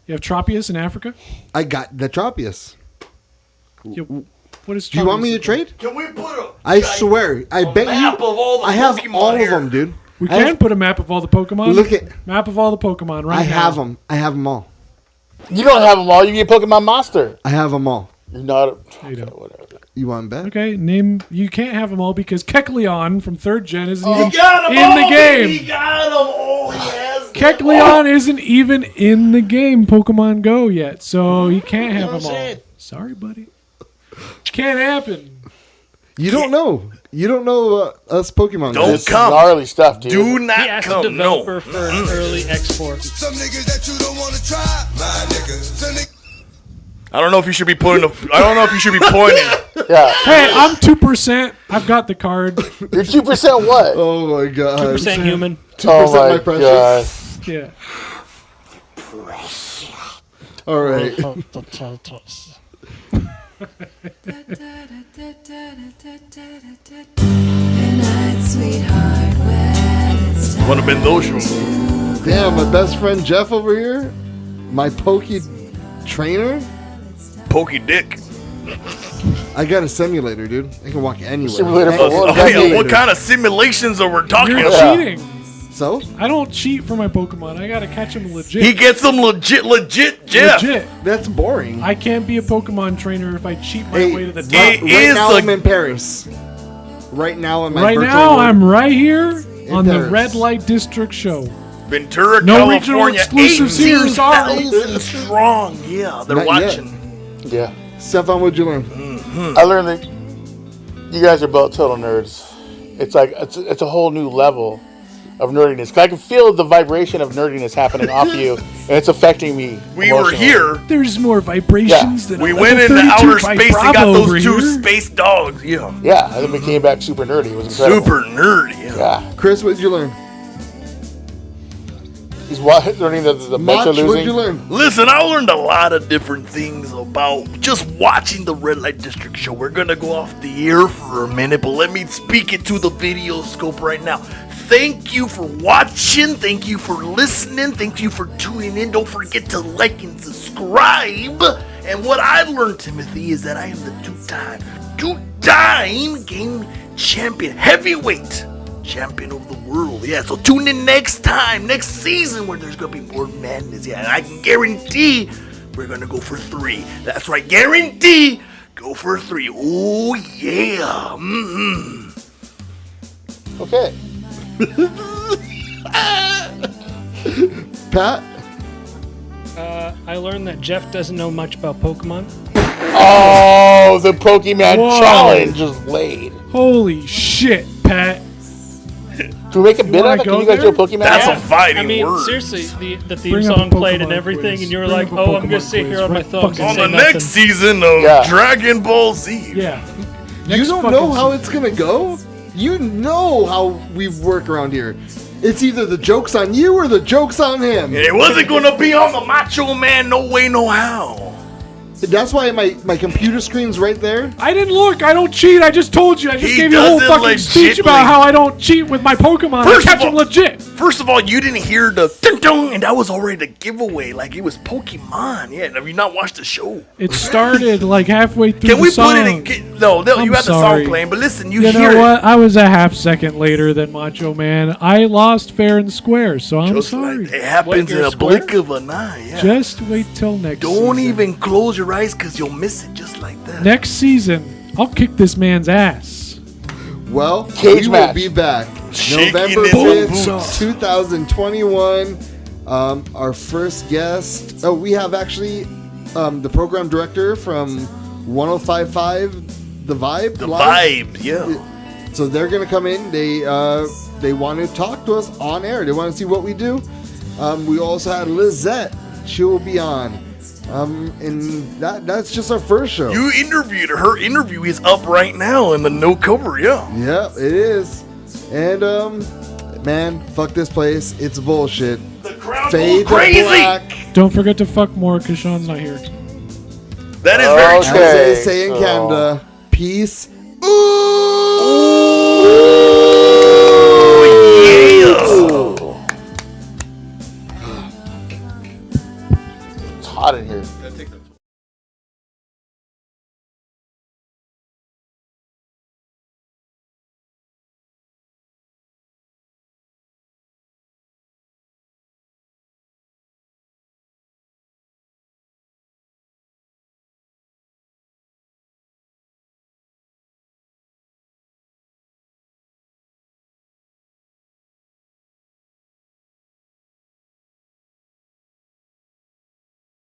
You have Tropius in Africa. I got the Tropius. What is? Do you want me to Tropius? trade? Can we put a I swear. I bet map you. of all the I have Pokemon all here? of them, dude. We I can have- put a map of all the Pokemon. Look at. Map of all the Pokemon right I now. have them. I have them all. You don't have them all. You get Pokemon Monster. I have them all. You're not. You don't. Whatever. You want to bet? Okay, name. You can't have them all because Kecleon from 3rd Gen isn't He even got 'em in all, the game. He got them all. He has Kecleon isn't even in the game Pokemon Go yet, so he can't have them all. Sorry, buddy. Can't happen. You don't know. You don't know us Pokemon Don't guys. come. Gnarly stuff, dude. Do He not asked a come. No. developer for an early export. Some niggas that you don't want to try, my niggas. I don't know if you should be pointing. I don't know if you should be pointing. Yeah. Hey, I'm 2%. I've got the card. You're 2% what? Oh my god. 2% human. 2% Oh my my precious. god. Yeah. All right. Goodnight, sweetheart. Well, it's time. Would have been those shows. Damn, my best friend Jeff over here, my Poke trainer. Pokey dick. I got a simulator, dude. I can walk anywhere. Simulator for Oh, what? yeah, what kind of simulations are we talking You're about? cheating. So? I don't cheat for my Pokemon. I gotta catch them legit. He gets them legit, Jeff. Legit. That's boring. I can't be a Pokemon trainer if I cheat my Hey, way to the top. right is now a- I'm in Paris. Right now I'm Right virtual now, world. I'm right here on the Paris. Red Light District show. Ventura, No regional California. exclusives here, sorry. 18,000 strong. Yeah, they're Not watching. Yeah. Stefan, what'd you learn? I learned that you guys are both total nerds. It's like it's a whole new level of nerdiness. 'Cause I can feel the vibration of nerdiness happening off you, and it's affecting me. We were emotionally. here. There's more vibrations than We a went level into 32 outer by space and got Bravo those over two here. space dogs. Yeah. Yeah, and then we came back super nerdy. It was incredible. Super nerdy. Yeah. Yeah. Chris, what'd you learn? He's learning that the Mets are Mach, what'd you losing. learn? Listen, I learned a lot of different things about just watching the Red Light District show. We're gonna go off the air for a minute, but let me speak it to the video scope right now. Thank you for watching. Thank you for listening. Thank you for tuning in. Don't forget to like and subscribe. And what I learned, Timothy, is that I am the two-time game champion, heavyweight champion of the world. Yeah, so tune in next time, next season, where there's gonna be more madness. Yeah, and I can guarantee we're gonna go for 3. That's right, guarantee go for 3. Oh yeah. Okay. Pat? I learned that Jeff doesn't know much about Pokemon. Oh, the Pokemon Whoa. challenge is laid. Holy shit, Pat. Can we make a bit wanna of it? Can go you guys do a there? Pokemon? That's challenge? a fighting I mean, word. seriously, the theme Bring up song a played and Pokemon everything, quiz. and you were Bring like, up a "Oh, I'm Pokemon gonna sit quiz here on my right thumbs fucking and On say the nothing." next season of Yeah. Dragon Ball Z. Yeah. You Next don't fucking know how season. it's gonna go? You know how we work around here. It's either the joke's on you or the joke's on him. It wasn't gonna be on the Macho Man, no way, no how. That's why my computer screen's right there. I didn't look. I don't cheat. I just told you. I just He gave you a whole does it fucking speech legitly. about how I don't cheat with my Pokemon. First I of catch them all- legit. First of all, you didn't hear the dun dun, and that was already the giveaway. Like it was Pokemon. Yeah, have you not watched the show? It started like halfway through Can the we song. put it in? No, I'm you have the sorry. song playing, but listen, you You hear know what? I was a half second later than Macho Man. I lost fair and square, so I'm it. Just sorry. like it happens What, in a you're blink square? of an eye. Yeah. Just wait till next Don't season. even close your eyes because you'll miss it just like that. Next season, I'll kick this man's ass. Well, Cage we match. will be back Shaking November in the 5th, boots. 2021. Our first guest. Oh, we have actually the program director from 105.5 The Vibe. The Live. vibe, yeah. So they're gonna come in. They want to talk to us on air. They want to see what we do. We also had Lizette. She will be on. And that's just our first show. You interviewed her. Her interview is up right now in the no cover, yeah. Yep, it is. And man, fuck this place. It's bullshit. The crowd Fade goes to crazy. black. Don't forget to fuck more because Sean's not here. That is very Okay. true. As they say in so- Canada, peace. Ooh.